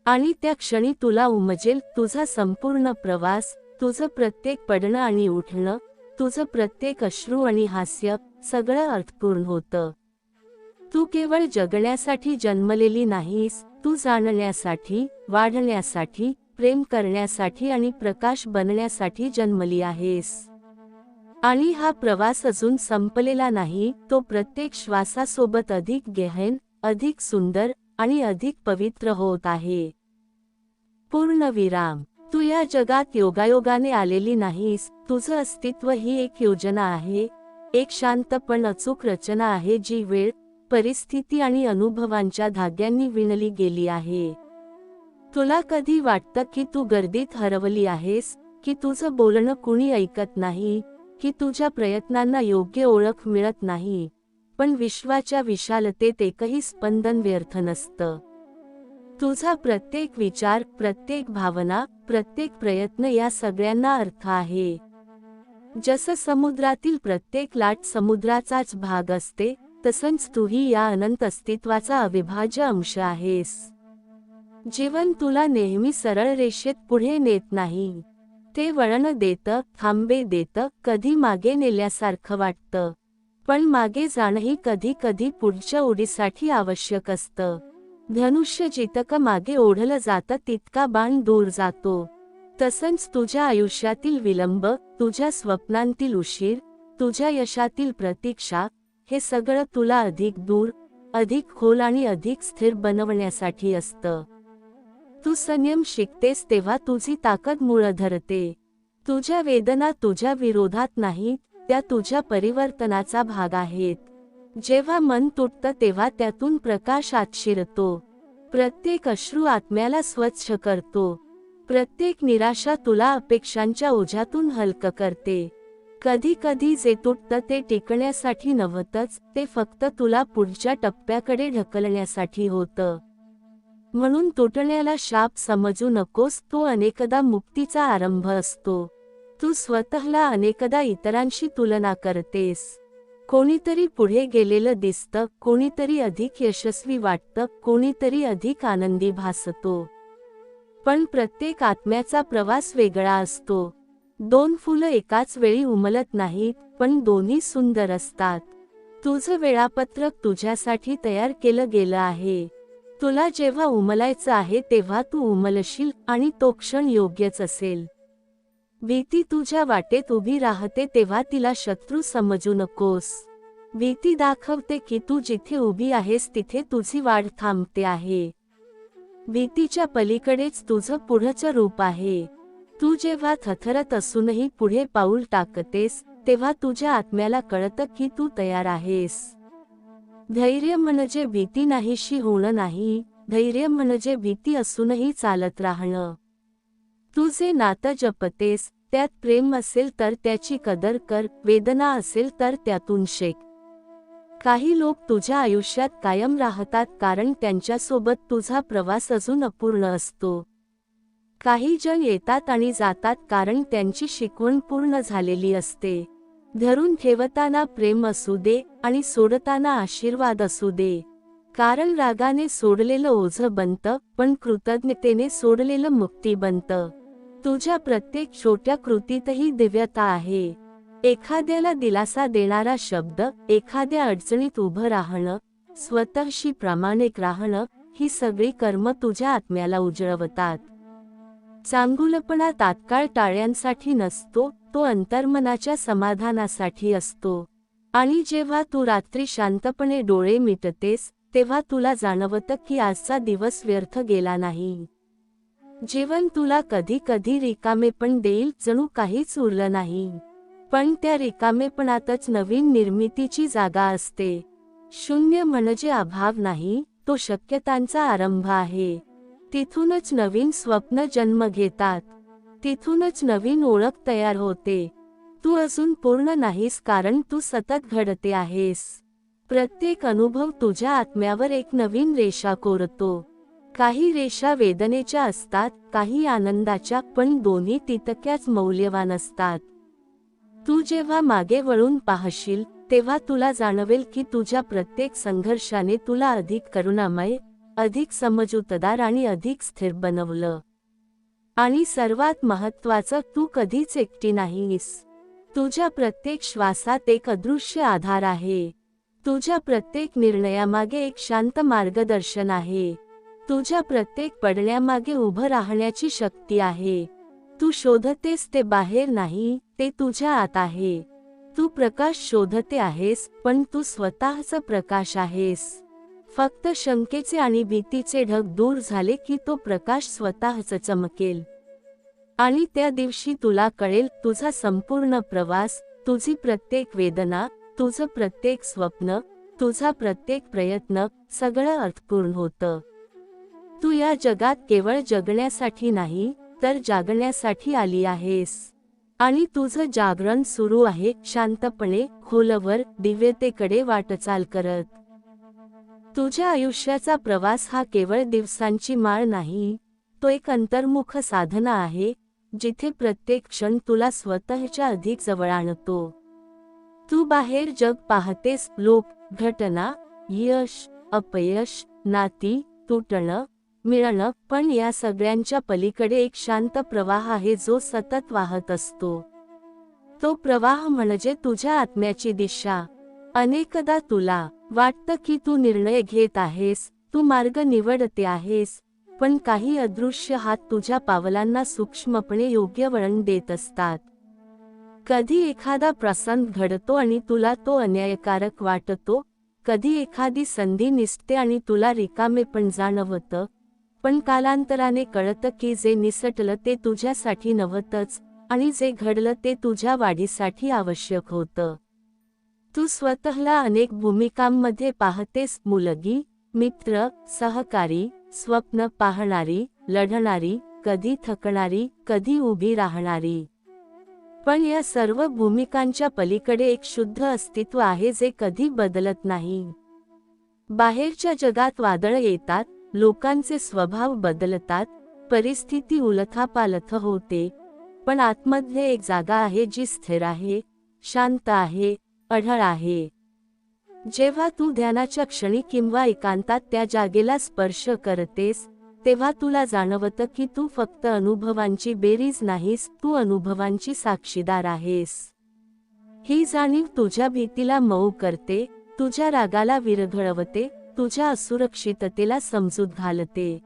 आणि त्या क्षणी तुला उमजेल तुझा संपूर्ण प्रवास, तुझं प्रत्येक पडणं आणि उठणं, तुझं प्रत्येक अश्रू आणि हास्य, सगळं अर्थपूर्ण होतं. तू केवळ जगण्यासाठी जन्मलेली नाहीस, तू जाणण्यासाठी, वाढण्यासाठी, प्रेम करण्यासाठी आणि प्रकाश बनण्यासाठी जन्मली आहेस. आणि हा प्रवास अजून संपलेला नाही, तो प्रत्येक श्वासासोबत अधिक गहन, अधिक सुंदर आणि अधिक पवित्र होत आहे. पूर्णविराम. तू या जगात योगायोगाने आलेली नाहीस, तुझं अस्तित्व ही एक योजना आहे, एक शांत पण अचूक रचना आहे जी वेळ, परिस्थिती आणि अनुभवांच्या धाग्यांनी विणली गेली आहे. तुला कधी वाटतं की तू गर्दीत हरवली आहेस, की तुझं बोलणं कुणी ऐकत नाही, की तुझ्या प्रयत्नांना योग्य ओळख मिळत नाही, पण विश्वाच्या विशालतेत एकही स्पंदन व्यर्थ नसतं. तुझा प्रत्येक विचार, प्रत्येक भावना, प्रत्येक प्रयत्न या सगळ्यांना अर्थ आहे. जसं समुद्रातील प्रत्येक लाट समुद्राचाच भाग असते, तसंच तूही या अनंत अस्तित्वाचा अविभाज्य अंश आहेस. जीवन तुला नेहमी सरळ रेषेत पुढे नेत नाही. ते वळण देतं, थांबे देतं, कधी मागे नेल्यासारखं वाटतं. पण मागे जाणंही कधी कधी पुढच्या उडीसाठी आवश्यक असतं. धनुष्य जितकं मागे ओढलं जातं तितका बाण दूर जातो. तसंच तुझ्या आयुष्यातील विलंब, तुझ्या स्वप्नांतील उशीर, तुझ्या यशातील प्रतीक्षा, हे सगळं तुला अधिक दूर, अधिक खोल आणि अधिक स्थिर बनवण्यासाठी असतं. तू संयम शिकतेस तेव्हा तुझी ताकद मुळं धरते. तुझ्या वेदना तुझ्या विरोधात नाहीत, त्या तुझ्या परिवर्तनाचा भाग आहेत. जेव्हा मन तुटतं तेव्हा त्यातून प्रकाश आत शिरतो. प्रत्येक अश्रू आत्म्याला स्वच्छ करतो. प्रत्येक निराशा तुला अपेक्षांच्या ओझ्यातून हलकं करते. कधी कधी जे तुटतं ते टिकण्यासाठी नव्हतंच, ते फक्त तुला पुढच्या टप्प्याकडे ढकलण्यासाठी होतं. म्हणून तुटण्याला शाप समजू नकोस, तो अनेकदा मुक्तीचा आरंभ असतो. तू स्वतःला अनेकदा इतरांशी तुलना करतेस. कोणीतरी पुढे गेलेलं दिसतं, कोणीतरी अधिक यशस्वी वाटतं, कोणीतरी अधिक आनंदी भासतो. पण प्रत्येक आत्म्याचा प्रवास वेगळा असतो. दोन फुलं एकाच वेळी उमलत नाहीत, पण दोन्ही सुंदर असतात. तुझं वेळापत्रक तुझ्यासाठी तयार केलं गेलं आहे. तुला जेव्हा उमलायचं आहे तेव्हा तू उमलशील आणि तो क्षण योग्यच असेल. भीती तुझ्या वाटेत उभी राहते तेव्हा तिला शत्रू समजू नकोस. भीती दाखवते की तू जिथे उभी आहेस तिथे तुझी वाढ थांबते आहे. भीतीच्या पलीकडेच तुझं पुढचं रूप आहे. तू जेव्हा थरथरत असूनही पुढे पाऊल टाकतेस, तेव्हा तुझ्या आत्म्याला कळतं की तू तयार आहेस. धैर्य म्हणजे भीती नाहीशी होणं नाही, धैर्य म्हणजे भीती असूनही चालत राहणं. तू जे नातं जपतेस, त्यात प्रेम असेल तर त्याची कदर कर, वेदना असेल तर त्यातून शिक. काही लोक तुझ्या आयुष्यात कायम राहतात कारण त्यांच्यासोबत तुझा प्रवास अजून अपूर्ण असतो. काही जण येतात आणि जातात कारण त्यांची शिकवण पूर्ण झालेली असते. धरून ठेवताना प्रेम असू दे आणि सोडताना आशीर्वाद असू दे. कारण रागाने सोडलेलं ओझं बनतं, पण कृतज्ञतेने सोडलेलं मुक्ती बनतं. तुझ्या प्रत्येक छोट्या कृतीतही दिव्यता आहे. एखाद्याला दिलासा देणारा शब्द, एखाद्या अडचणीत उभं राहणं, स्वतःशी प्रामाणिक राहणं, ही सगळी कर्म तुझ्या आत्म्याला उजळवतात. चांगुलपणा तात्काळ टाळ्यांसाठी नसतो, तो अंतर्मनाच्या समाधानासाठी असतो. आणि जेव्हा तू रात्री शांतपणे डोळे मिटतेस, तेव्हा तुला जाणवतं की आजचा दिवस व्यर्थ गेला नाही. जीवन तुला कधी कधी रिकामेपण देईल, जणू काहीच उरलं नाही. पण त्या रिकामेपणातच नवीन निर्मितीची जागा असते. शून्य म्हणजे अभाव नाही, तो शक्यतांचा आरंभ आहे. तिथूनच नवीन स्वप्न जन्म घेतात. तिथूनच नवीन ओळख तयार होते. तू अजून पूर्ण नाहीस कारण तू सतत घडते आहेस. प्रत्येक अनुभव तुझ्या आत्म्यावर एक नवीन रेषा कोरतो. काही रेषा वेदनेच्या असतात, काही आनंदाच्या, पण दोन्ही तितक्याच मौल्यवान असतात. तू जेव्हा मागे वळून पाहशील, तेव्हा तुला जाणवेल की तुझ्या प्रत्येक संघर्षाने तुला अधिक करुणामय, अधिक समजूतदार आणि अधिक स्थिर बनवलं. आणि सर्वात महत्त्वाचं, तू कधीच एकटी नाहीस. तुझ्या प्रत्येक श्वासात एक अदृश्य आधार आहे. तुझ्या प्रत्येक निर्णयामागे एक शांत मार्गदर्शन आहे. तुझ्या प्रत्येक पडण्यामागे उभं राहण्याची शक्ती आहे. तू शोधतेस ते बाहेर नाही, ते तुझ्या आत आहे. तू प्रकाश शोधते आहेस, पण तू स्वतःचा प्रकाश आहेस. फक्त शंकेचे आणि भीतीचे ढग दूर झाले की तो प्रकाश स्वतःच चमकेल. आणि त्या दिवशी तुला कळेल, तुझा संपूर्ण प्रवास, तुझी प्रत्येक वेदना, तुझं प्रत्येक स्वप्न, तुझा प्रत्येक प्रयत्न, सगळं अर्थपूर्ण होतं. तू या जगात केवळ जगण्यासाठी नाही, तर जागण्यासाठी आली आहेस. आणि तुझं जागरण सुरू आहे, शांतपणे, खोलवर, दिव्यतेकडे वाटचाल करत. तुझ्या आयुष्याचा प्रवास हा केवळ दिवसांची माळ नाही, तो एक अंतर्मुख साधना आहे, जिथे प्रत्येक क्षण तुला स्वतःच्या अधिक जवळ आणतो. तू बाहेर जग पाहतेस, लोक, घटना, यश, अपयश, नाती, तुटणं, मिळणं, पण या सगळ्यांच्या पलीकडे एक शांत प्रवाह आहे जो सतत वाहत असतो. तो प्रवाह म्हणजे तुझ्या आत्म्याची दिशा. अनेकदा तुला वाटतं की तू निर्णय घेत आहेस, तू मार्ग निवडते आहेस, पण काही अदृश्य हात तुझ्या पावलांना सूक्ष्मपणे योग्य वळण देत असतात. कधी एखादा प्रसंग घडतो आणि तुला तो अन्यायकारक वाटतो, कधी एखादी संधी निसते आणि तुला रिकामेपण जाणवतं, पण कालांतराने कळतं की जे निसटलं ते तुझ्यासाठी नव्हतंच, आणि जे घडलं ते तुझ्या वाढीसाठी आवश्यक होतं. तू स्वतःला अनेक भूमिकांमध्ये पाहतेस, मुलगी, मित्र, सहकारी, स्वप्न पाहणारी, लढणारी, कधी थकणारी, कधी उभी राहणारी. पण या सर्व भूमिकांच्या पलीकडे एक शुद्ध अस्तित्व आहे जे कधी बदलत नाही. बाहेरच्या जगात वादळं येतात, लोकांचे स्वभाव बदलतात, परिस्थिती उलथापालथ होते, पण आतमध्ये एक जागा आहे जी स्थिर आहे, शांत आहे, अढळ आहे. जेव्हा तू ध्यानाच्या क्षणी किंवा एकांतात त्या जागेला स्पर्श करतेस, तेव्हा तुला जाणवतं की तू फक्त अनुभवांची बेरीज नाहीस, तू अनुभवांची साक्षीदार आहेस. ही जाणीव तुझ्या भीतीला मऊ करते, तुझ्या रागाला विरघळवते, तुझ्या असुरक्षिततेला समजूत घालते.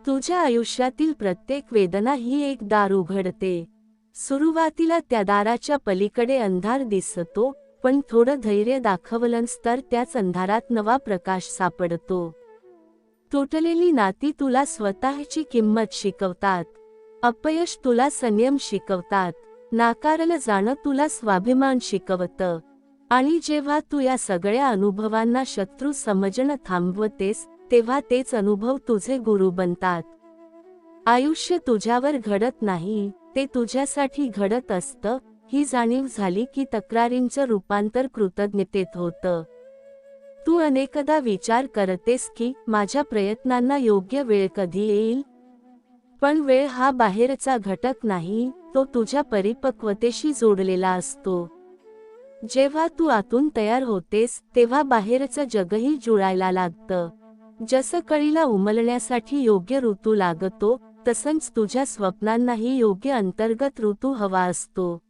तुझ्या आयुष्यातील प्रत्येक वेदना ही एक दार उघडते. सुरुवातीला त्या दाराच्या पलीकडे अंधार दिसतो, पण थोडं धैर्य दाखवलंस तर त्याच अंधारात नवा प्रकाश सापडतो. तुटलेली नाती तुला स्वतःची किंमत शिकवतात. अपयश तुला संयम शिकवतात. नाकारलं जाणं तुला स्वाभिमान शिकवतं. आणि जेव्हा तू या सगळ्या अनुभवांना शत्रू समजणं थांबवतेस, तेव्हा तेच अनुभव तुझे गुरु बनतात. आयुष्य तुझ्यावर घडत नाही, ते तुझ्यासाठी घडत असतं, ही जाणीव झाली की तक्रारींचं रूपांतर कृतज्ञतेत होतं. तू अनेकदा विचार करतेस की माझ्या प्रयत्नांना योग्य वेळ कधी येईल. पण वेळ हा बाहेरचा घटक नाही, तो तुझ्या परिपक्वतेशी जोडलेला असतो. जेव्हा तू आतून तयार होतेस, तेव्हा बाहेरचं जगही जुळायला लागतं. जसं कळीला उमलण्यासाठी योग्य ऋतू लागतो, तसंच तुझ्या स्वप्नांनाही योग्य अंतर्गत ऋतू हवा असतो.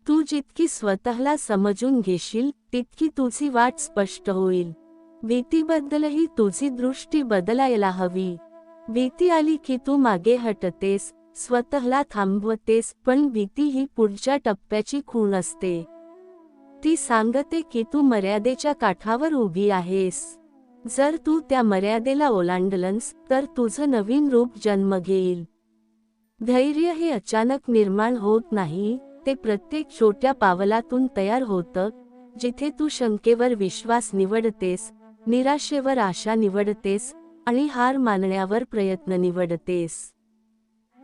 तू जितकी स्वतःला समजून घेशील, तितकी तुझी वाट स्पष्ट होईल. भीतीबद्दलही तुझी दृष्टी बदलायला हवी. भीती आली की तू मागे हटतेस, स्वतःला थांबवतेस, पण भीती ही पुढच्या टप्प्याची खूण असते. ती सांगते की तू मर्यादेच्या काठावर उभी आहेस. जर तू त्या मर्यादेला ओलांडलंस, तर तुझं नवीन रूप जन्म घेईल. धैर्य हे अचानक निर्माण होत नाही, ते प्रत्येक छोट्या पावलातून तयार होतं, जिथे तू शंकेवर विश्वास निवडतेस, निराशेवर आशा निवडतेस, आणि हार मानण्यावर प्रयत्न निवडतेस.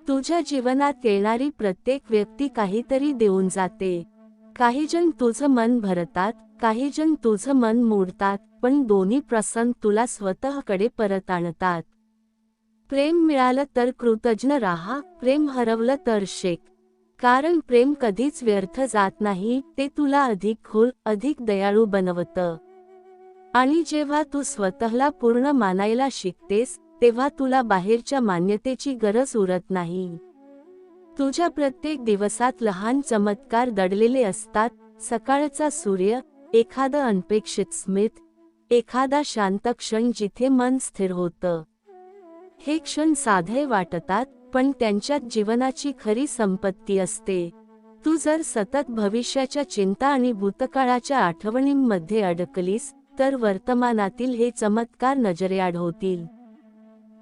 तुझ्या जीवनात येणारी प्रत्येक व्यक्ती काहीतरी देऊन जाते. काही जण तुझं मन भरतात, काही जण तुझं मन मोडतात, पण दोन्ही प्रसंग तुला स्वतःकडे परत आणतात. प्रेम मिळालं तर कृतज्ञ राहा, प्रेम हरवलं तर शेक. कारण प्रेम कधीच व्यर्थ जात नाही, ते तुला अधिक खोल, अधिक दयाळू बनवतं. आणि जेव्हा तू स्वतःला पूर्ण मानायला शिकतेस, तेव्हा तुला बाहेरच्या मान्यतेची गरज उरत नाही. तुझ्या प्रत्येक दिवसात लहान चमत्कार दडलेले असतात. सकाळचा सूर्य, एखादं अनपेक्षित स्मित, एखादा शांत क्षण जिथे मन स्थिर होतं. हे क्षण साधे वाटतात, पण त्यांच्यात जीवनाची खरी संपत्ती असते. तू जर सतत भविष्याच्या चिंता आणि भूतकाळाच्या आठवणींमध्ये अडकलीस, तर वर्तमानातील हे चमत्कार नजरेआड होतील.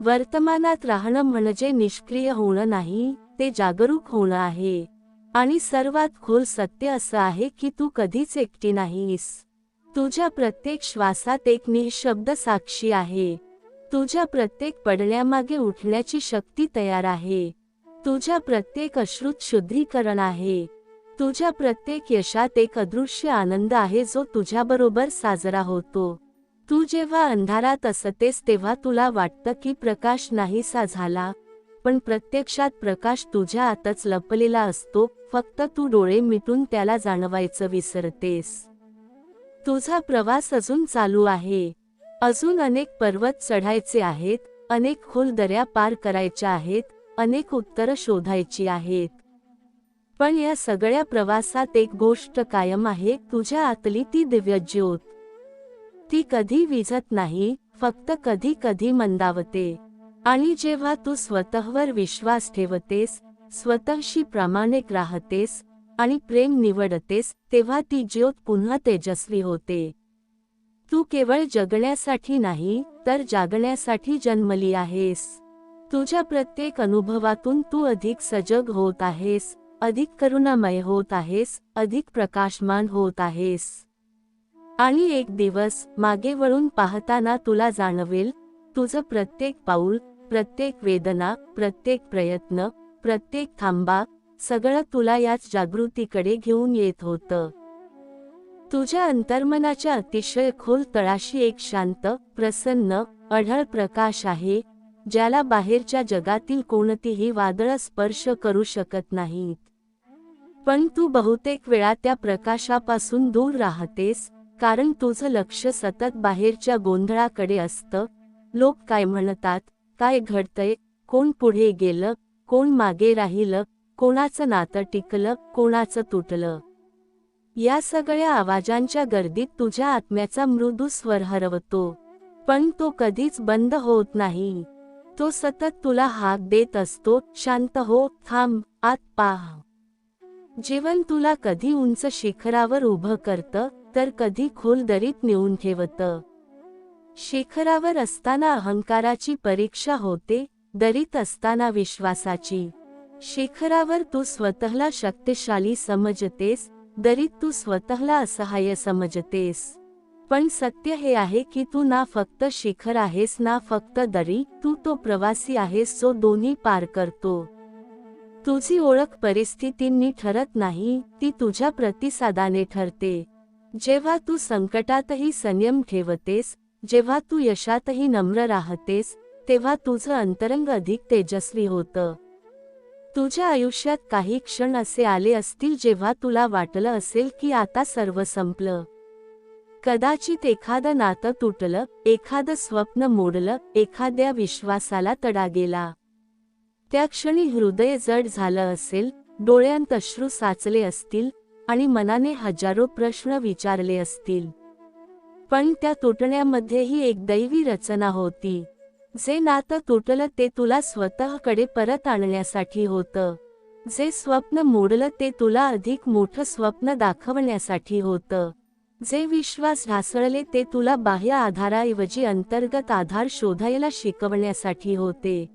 वर्तमानात राहणं म्हणजे निष्क्रिय होणं नाही, ते जागरूक होणं आहे. आणि सर्वात खोल सत्य असं आहे की तू कधीच एकटी नाहीस. तुझ्या प्रत्येक श्वासात एक निःशब्द साक्षी आहे. तुझ्या प्रत्येक पडण्यामागे उठण्याची शक्ती तयार आहे. तुझ्या प्रत्येक अश्रूत शुद्धीकरण आहे. तुझ्या प्रत्येक यशात एक अदृश्य आनंद आहे जो तुझ्याबरोबर साजरा होतो. तू जेव्हा अंधारात असतेस तेव्हा तुला वाटतं की प्रकाश नाहीसा झाला, पण प्रत्यक्षात प्रकाश तुझ्या आतच लपलेला असतो, फक्त तू डोळे मिटून त्याला जाणवायचं विसरतेस. तुझा प्रवास अजून चालू आहे. अजून अनेक पर्वत चढायचे आहेत, अनेक खोल दऱ्या पार करायच्या आहेत, अनेक उत्तरं शोधायची आहेत. पण या सगळ्या प्रवासात एक गोष्ट कायम आहे, तुझ्या आतली ती दिव्य ज्योत. ती कधी विझत नाही, फक्त कधी कधी मंदावते. आणि जेव्हा तू स्वतःवर विश्वास ठेवतेस, स्वतःशी प्रामाणिक राहतेस, आणि प्रेम निवडतेस, तेव्हा ती ज्योत पुन्हा तेजस्वी होते. तू केवळ जगण्यासाठी नाही, तर जागण्यासाठी जन्मली आहेस. तुझ्या प्रत्येक अनुभवातून तू अधिक सजग होत आहेस, अधिक करुणामय होत आहेस, अधिक प्रकाशमान होत आहेस. आणि एक दिवस मागे वळून पाहताना तुला जाणवेल, तुझं प्रत्येक पाऊल, प्रत्येक वेदना, प्रत्येक प्रयत्न, प्रत्येक थांबा, सगळं तुला याच जागृतीकडे घेऊन येत होतं. तुझ्या अंतर्मनाच्या अतिशय खोल तळाशी एक शांत, प्रसन्न, अढळ प्रकाश आहे, ज्याला बाहेरच्या जगातील कोणतीही वादळ स्पर्श करू शकत नाहीत. पण तू बहुतेक वेळा त्या प्रकाशापासून दूर राहतेस, कारण तुझं लक्ष सतत बाहेरच्या गोंधळाकडे असतं. लोक काय म्हणतात, काय घडतंय, कोण पुढे गेलं, कोण मागे राहिलं, कोणाचं नातं टिकलं, कोणाचं तुटलं. या सगळ्या आवाजांच्या गर्दीत तुझ्या आत्म्याचा मृदू स्वर हरवतो. पण तो कधीच बंद होत नाही. तो सतत तुला हाक देत असतो, शांत हो, थांब, आत पाह. जीवन तुला कधी उंच शिखरावर उभं करतं, तर कधी खोल दरीत नेऊन ठेवतं. शिखरावर असताना अहंकाराची परीक्षा होते, दरीत असताना विश्वासाची. शिखरावर तू स्वतःला शक्तिशाली समजतेस, दरीत तू स्वतःला असहाय्य समजतेस. पण सत्य हे आहे की तू ना फक्त शिखर आहेस ना फक्त दरी, तू तो प्रवासी आहेस जो दोन्ही पार करतो. तुझी ओळख परिस्थितींनी ठरत नाही, ती तुझ्या प्रतिसादाने ठरते. जेव्हा तू संकटातही संयम ठेवतेस, जेव्हा तू यशातही नम्र राहतेस, तेव्हा तुझं अंतरंग अधिक तेजस्वी होतं. तुझ्या आयुष्यात काही क्षण असे आले असतील जेव्हा तुला वाटलं असेल की आता सर्व संपलं. कदाचित एखादं नातं तुटलं, एखादं स्वप्न मोडलं, एखाद्या विश्वासाला तडा गेला. त्या क्षणी हृदय जड झालं असेल, डोळ्यांत अश्रू साचले असतील आणि मनाने हजारो प्रश्न विचारले असतील. पण त्या तुटण्यामध्येही एक दैवी रचना होती. जे नातं तुटलं ते तुला स्वतःकडे परत आणण्यासाठी होतं. जे स्वप्न मोडलं ते तुला अधिक मोठं स्वप्न दाखवण्यासाठी होतं. जे विश्वास ढासळले ते तुला बाह्य आधाराऐवजी अंतर्गत आधार शोधायला शिकवण्यासाठी होते.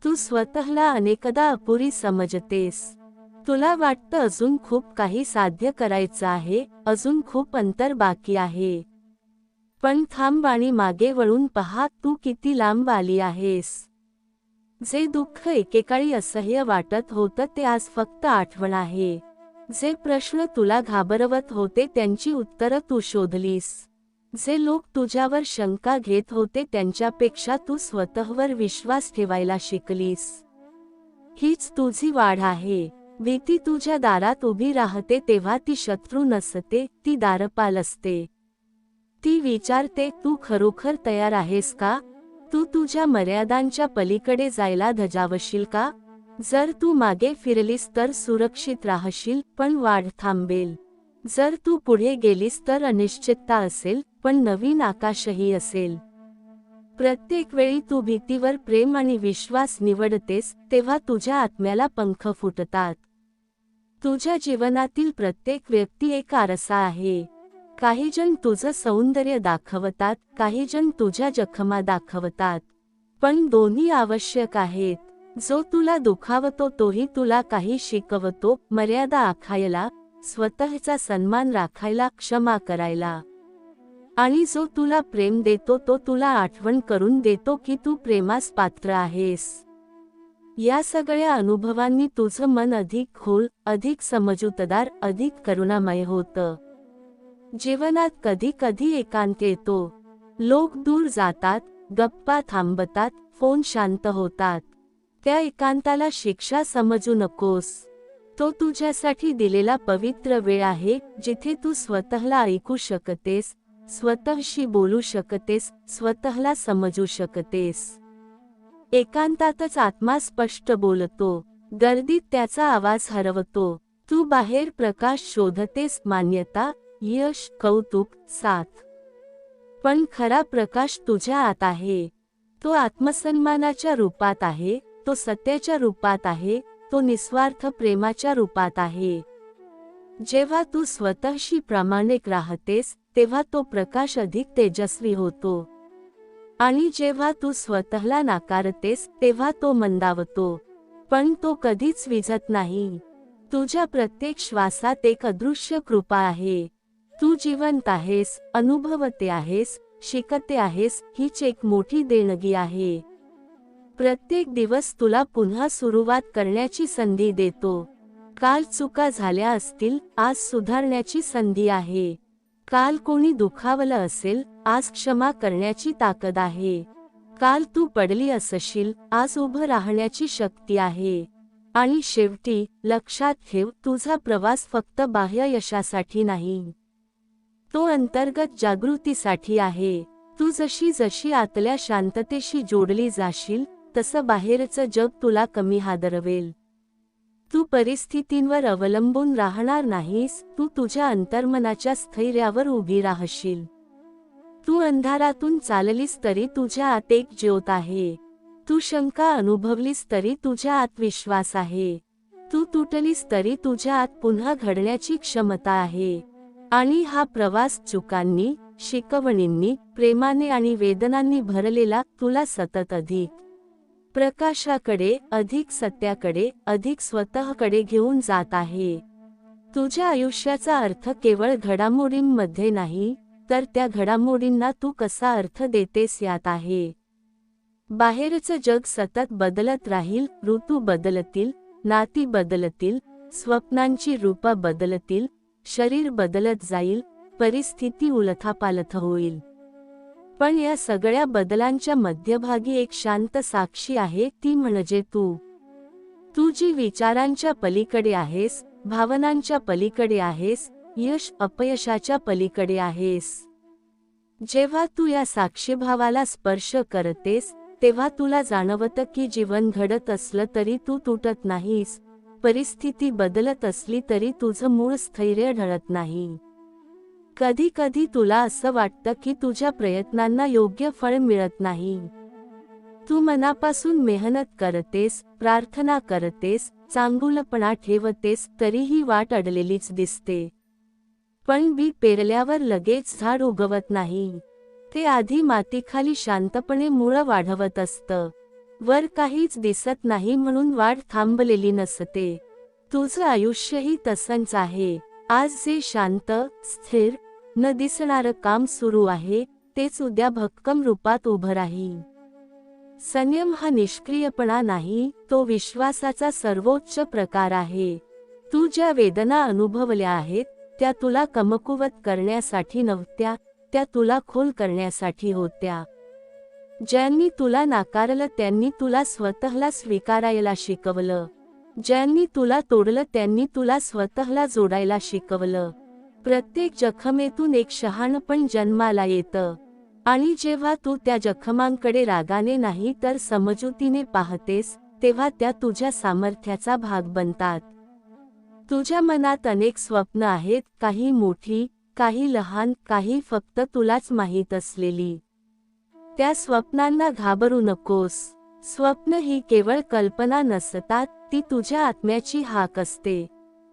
तू स्वतःला अनेकदा अपुरी समजतेस. तुला वाटतं अजून खूप काही साध्य करायचं आहे, अजून खूप अंतर बाकी आहे. पण थांब आणि मागे वळून पहा, तू किती लांब आली आहेस. जे दुःख एकेकाळी असह्य वाटत होतं ते आज फक्त आठवण आहे. जे प्रश्न तुला घाबरवत होते त्यांची उत्तरं तू शोधलीस. जे लोक तुझ्यावर शंका घेत होते त्यांच्यापेक्षा तू स्वतःवर विश्वास ठेवायला शिकलीस. हीच तुझी वाढ आहे. भीती तुझ्या दारात उभी राहते तेव्हा ती शत्रू नसते, ती दारपाल असते. ती विचारते, तू खरोखर तयार आहेस का? तू तुझ्या मर्यादांच्या पलीकडे जायला धजावशील का? जर तू मागे फिरलीस तर सुरक्षित राहशील, पण वाढ थांबेल. जर तू पुढे गेलीस तर अनिश्चितता असेल, पण नवीन आकाशही असेल. प्रत्येक वेळी तू भीतीवर प्रेम आणि विश्वास निवडतेस, तेव्हा तुझ्या आत्म्याला पंख फुटतात. तुझ्या जीवनातील प्रत्येक व्यक्ती एक आरसा आहे. काही जण तुझं सौंदर्य दाखवतात, काही जण तुझ्या जखमा दाखवतात. पण दोन्ही आवश्यक आहेत. जो तुला दुखावतो तोही तुला काही शिकवतो, मर्यादा आखायला, स्वतःचा सन्मान राखायला, क्षमा करायला. आणि जो तुला प्रेम देतो तो तुला आठवण करून देतो की तू प्रेमास पात्र आहेस. या सगळ्या अनुभवांनी तुझं मन अधिक खोल, अधिक समजूतदार, अधिक करुणामय होतं. जीवनात कधी कधी एकांत येतो. लोक दूर जातात, गप्पा थांबतात, फोन शांत होतात. त्या एकांताला शिक्षा समजू नकोस. तो तुझ्यासाठी दिलेला पवित्र वेळ आहे, जिथे तू स्वतःला ऐकू शकतेस, स्वतःशी बोलू शकतेस, स्वतःला समजू शकतेस. एकांतातच आत्मा स्पष्ट बोलतो, गर्दीत त्याचा आवाज हरवतो. तू बाहेर प्रकाश शोधतेस, मान्यता, यश, कौतुक, साथ. पण खरा प्रकाश तुझ्या आत आहे. तो आत्मसन्मानाच्या रूपात आहे, तो सत्याच्या रूपात आहे, तो निस्वार्थ प्रेमाच्या रूपात आहे. जेव्हा तू स्वतःशी प्रामाणिक राहतेस, तेव्हा तो प्रकाश अधिक तेजस्वी होतो. आणि जेव्हा तू स्वतःला नाकारतेस, तेव्हा तो मंदावतो. पण तो कधीच विझत नाही. तुझ्या प्रत्येक श्वासात एक अदृश्य कृपा आहे. तू जिवंत आहेस, अनुभवते आहेस, शिकते आहेस, हीच एक मोठी देणगी आहे. प्रत्येक दिवस तुला पुन्हा सुरुवात करण्याची संधी देतो. काल चुका झाल्या असतील, आज सुधारण्याची संधी आहे. काल कोणी दुखावलं असेल, आज क्षमा करण्याची ताकद आहे. काल तू पडली असशील, आज उभं राहण्याची शक्ती आहे. आणि शेवटी लक्षात ठेव, तुझा प्रवास फक्त बाह्य यशासाठी नाही, तो अंतर्गत जागृतीसाठी आहे. तू जशी जशी आतल्या शांततेशी जोडली जाशील, तसं बाहेरचं जग तुला कमी हादरवेल. तू परिस्थितींवर अवलंबून राहणार नाहीस, तू तुझ्या अंतर्मनाच्या स्थैर्यावर उभी राहशील. तू अंधारातून चाललीस तरी तुझ्या आत एक ज्योत आहे. तू शंका अनुभवलीस तरी तुझ्या आत विश्वास आहे. तू तुटलीस तरी तुझ्या आत पुन्हा घडण्याची क्षमता आहे. आणि हा प्रवास चुकांनी, शिकवणींनी, प्रेमाने आणि वेदनांनी भरलेला, तुला सतत अधिक प्रकाशाकडे, अधिक सत्याकडे, अधिक स्वतःकडे घेऊन जात आहे. तुझ्या आयुष्याचा अर्थ केवळ घडामोडींमध्ये नाही, तर त्या घडामोडींना तू कसा अर्थ देतेस यात आहे. बाहेरचं जग सतत बदलत राहील, ऋतू बदलतील, नाती बदलतील, स्वप्नांची रूपं बदलतील, शरीर बदलत जाईल, परिस्थिती उलथापालथ होईल. पण या सगळ्या बदलांच्या मध्यभागी एक शांत साक्षी आहे, ती म्हणजे तू. तू जी विचारांच्या पलीकडे आहेस, भावनांच्या पलीकडे आहेस, यश अपयशाच्या पलीकडे आहेस. जेव्हा तू या साक्षीभावाला स्पर्श करतेस, तेव्हा तुला जाणवतं की जीवन घडत असलं तरी तू तुटत नाहीस, परिस्थिती बदलत असली तरी तुझं मूळ स्थैर्य ढळत नाही. कधी कधी तुला असं वाटतं की तुझ्या प्रयत्नांना योग्य फळ मिळत नाही. तू मनापासून मेहनत करतेस, प्रार्थना करतेस, चांगुलपणा ठेवतेस, तरीही वाट अडलेलीच दिसते. पण बी पेरल्यावर लगेच झाड उगवत नाही. ते आधी मातीखाली शांतपणे मुळं वाढवत असतं. वर काहीच दिसत नाही म्हणून वाढ थांबलेली नसते. तुझं आयुष्यही तसंच आहे. आज जे शांत, स्थिर, न दिसणारं काम सुरू आहे, तेच उद्या भक्कम रूपात उभं राहील. संयम हा निष्क्रियपणा नाही, तो विश्वासाचा सर्वोच्च प्रकार आहे. तू ज्या वेदना अनुभवल्या आहेत, त्या तुला कमकुवत करण्यासाठी नव्हत्या, त्या तुला खोल करण्यासाठी होत्या. ज्यांनी तुला नाकारलं त्यांनी तुला स्वतःला स्वीकारायला शिकवलं. ज्यांनी तुला तोडलं त्यांनी तुला स्वतःला जोडायला शिकवलं. प्रत्येक जखमेतून एक शहाणपण जन्माला येतं. आणि जेव्हा तू त्या जखमांकडे रागाने नाही तर समजुतीने पाहतेस, तेव्हा त्या तुझ्या सामर्थ्याचा भाग बनतात. तुझ्या मनात अनेक स्वप्न आहेत, काही मोठी, काही लहान, काही फक्त तुलाच माहीत असलेली. त्या स्वप्नांना घाबरू नकोस. स्वप्न ही केवळ कल्पना नसतात, ती तुझ्या आत्म्याची हाक असते.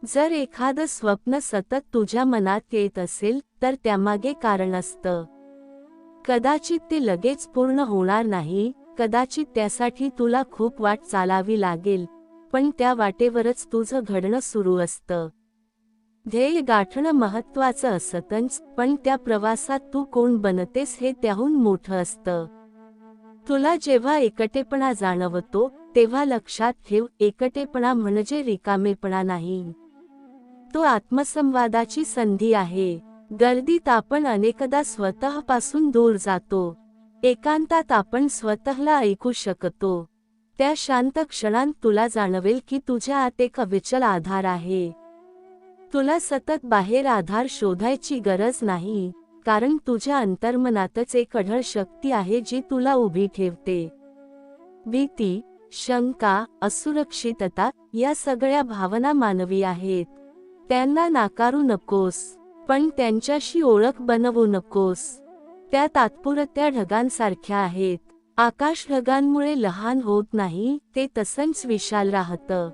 जर एखादं स्वप्न सतत तुझ्या मनात येत असेल, तर त्यामागे कारण असतं. कदाचित ते लगेच पूर्ण होणार नाही, कदाचित त्यासाठी तुला खूप वाट चालावी लागेल, पण त्या वाटेवरच तुझं घडणं सुरू असतं. ध्येय गाठणं महत्त्वाचं असतंच, पण त्या प्रवासात तू कोण बनतेस हे त्याहून मोठं असतं. तुला जेव्हा एकटेपणा जाणवतो, तेव्हा लक्षात ठेव, एकटेपणा म्हणजे रिकामेपणा नाही. तो आत्मसंवादाची संधी आहे. गर्दीत आपण अनेकदा स्वतःपासून दूर जातो. एकांतात आपण स्वतःला ऐकू शकतो. त्या शांत क्षणांत तुला जाणवेल की तुझ्या आत एक अविचल आधार आहे. तुला सतत बाहेर आधार शोधायची गरज नाही, कारण तुझ्या अंतर्मनातच एक अढळ शक्ती आहे जी तुला उभी ठेवते. भीती, शंका, असुरक्षितता या सगळ्या भावना मानवी आहेत. त्यांना नाकारू नकोस, पण त्यांच्याशी ओळख बनवू नकोस. त्या तात्पुरत्या ढगांसारख्या आहेत. आकाश ढगांमुळे लहान होत नाही, ते तसंच विशाल राहतं.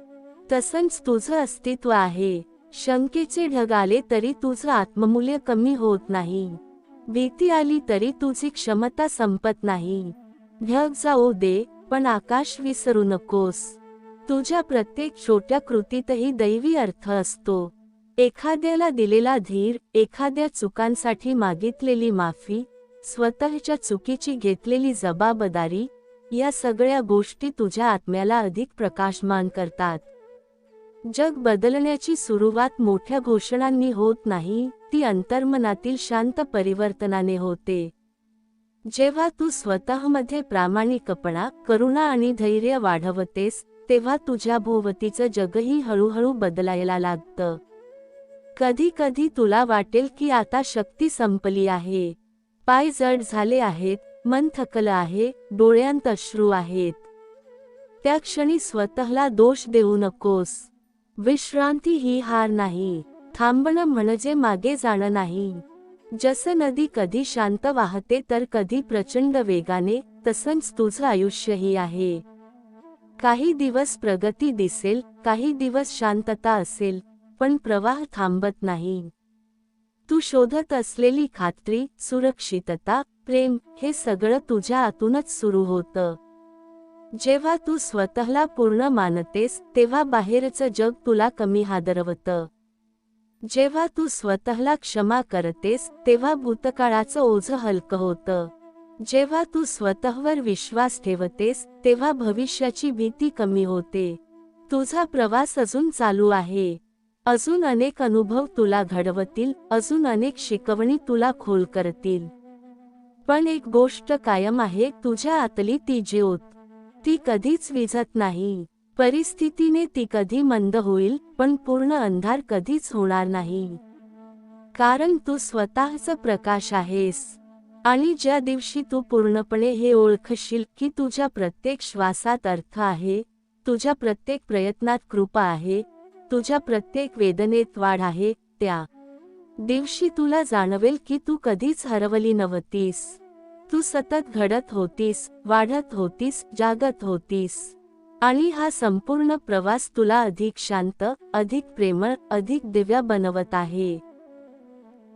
तसंच तुझं अस्तित्व आहे. शंकेचे ढग आले तरी तुझं आत्ममूल्य कमी होत नाही. भीती आली तरी तुझी क्षमता संपत नाही. ढग जाऊ दे, पण आकाश विसरू नकोस. तुझ्या प्रत्येक छोट्या कृतीतही दैवी अर्थ असतो. एखाद्याला दिलेला धीर, एखाद्या चुकांसाठी मागितलेली माफी, स्वतःच्या चुकीची घेतलेली जबाबदारी, या सगळ्या गोष्टी तुझ्या आत्म्याला अधिक प्रकाशमान करतात. जग बदलण्याची सुरुवात मोठ्या घोषणांनी होत नाही, ती अंतर्मनातील शांत परिवर्तनाने होते. जेव्हा तू स्वतःमध्ये प्रामाणिकपणा, करुणा आणि धैर्य वाढवतेस, तेव्हा तुझ्या भोवतीचं जगही हळूहळू बदलायला लागतं. कधी कधी तुला वाटेल की आता शक्ती संपली आहे. पाय जड झाले आहेत, मन थकलं आहे, डोळ्यांत अश्रू आहेत. त्या क्षणी स्वतःला दोष देऊ नकोस. विश्रांती ही हार नाही. थांबणं म्हणजे मागे जाणं नाही. जसं नदी कधी शांत वाहते तर कधी प्रचंड वेगाने, तसंच तुझं आयुष्यही आहे. काही दिवस प्रगती दिसेल, काही दिवस शांतता असेल, पण प्रवाह थांबत नाही. तू शोधत असलेली खात्री, सुरक्षितता, प्रेम हे सगळं तुझ्या आतूनच सुरू होतं. जेव्हा तू स्वतःला पूर्ण मानतेस तेव्हा बाहेरचं जग तुला कमी हादरवतं. जेव्हा तू स्वतःला क्षमा करतेस तेव्हा भूतकाळाचं ओझं हलकं होतं. जेव्हा तू स्वतःवर विश्वास ठेवतेस तेव्हा भविष्याची भीती कमी होते. तुझा प्रवास अजून चालू आहे. अजून अनेक अनुभव तुला घडवतील, अजून अनेक शिकवणी तुला खोल करतील. पण एक गोष्ट कायम आहे, तुझ्या आतली ती ज्योत. ती कधीच विझत नाही. परिस्थितीने ती कधी मंद होईल, पण पूर्ण अंधार कधीच होणार नाही. कारण तू स्वतःचा प्रकाश आहेस. आणि ज्या दिवशी तू पूर्णपणे हे ओळखशील की तुझ्या प्रत्येक श्वासात अर्थ आहे, तुझ्या प्रत्येक प्रयत्नात कृपा आहे, तुझ्या प्रत्येक वेदनेत वाढ आहे, त्या दिवशी तुला जाणवेल की तू कधीच हरवली नव्हतीस. तू सतत घडत होतीस, वाढत होतीस, जागत होतीस. आणि हा संपूर्ण प्रवास तुला अधिक शांत, अधिक प्रेमळ, अधिक दिव्य बनवत आहे.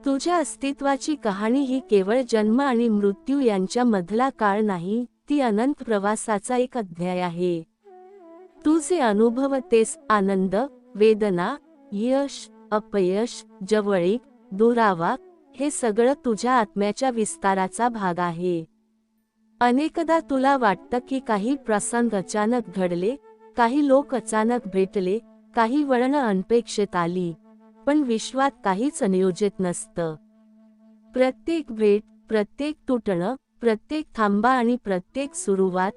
तुझ्या अस्तित्वाची कहाणी ही केवळ जन्म आणि मृत्यू यांच्या मधला काळ नाही, ती अनंत प्रवासाचा एक अध्याय आहे. तू जे अनुभवतेस, आनंद, वेदना, यश, अपयश, जवळीक, दुरावा, हे सगळं तुझ्या आत्म्याच्या विस्ताराचा भाग आहे. अनेकदा तुला वाटतं की काही प्रसंग अचानक घडले, काही लोक अचानक भेटले, काही वळणं अनपेक्षित आली. पण विश्वात काहीच अनियोजित नसतं. प्रत्येक भेट, प्रत्येक तुटणं, प्रत्येक थांबा आणि प्रत्येक सुरुवात,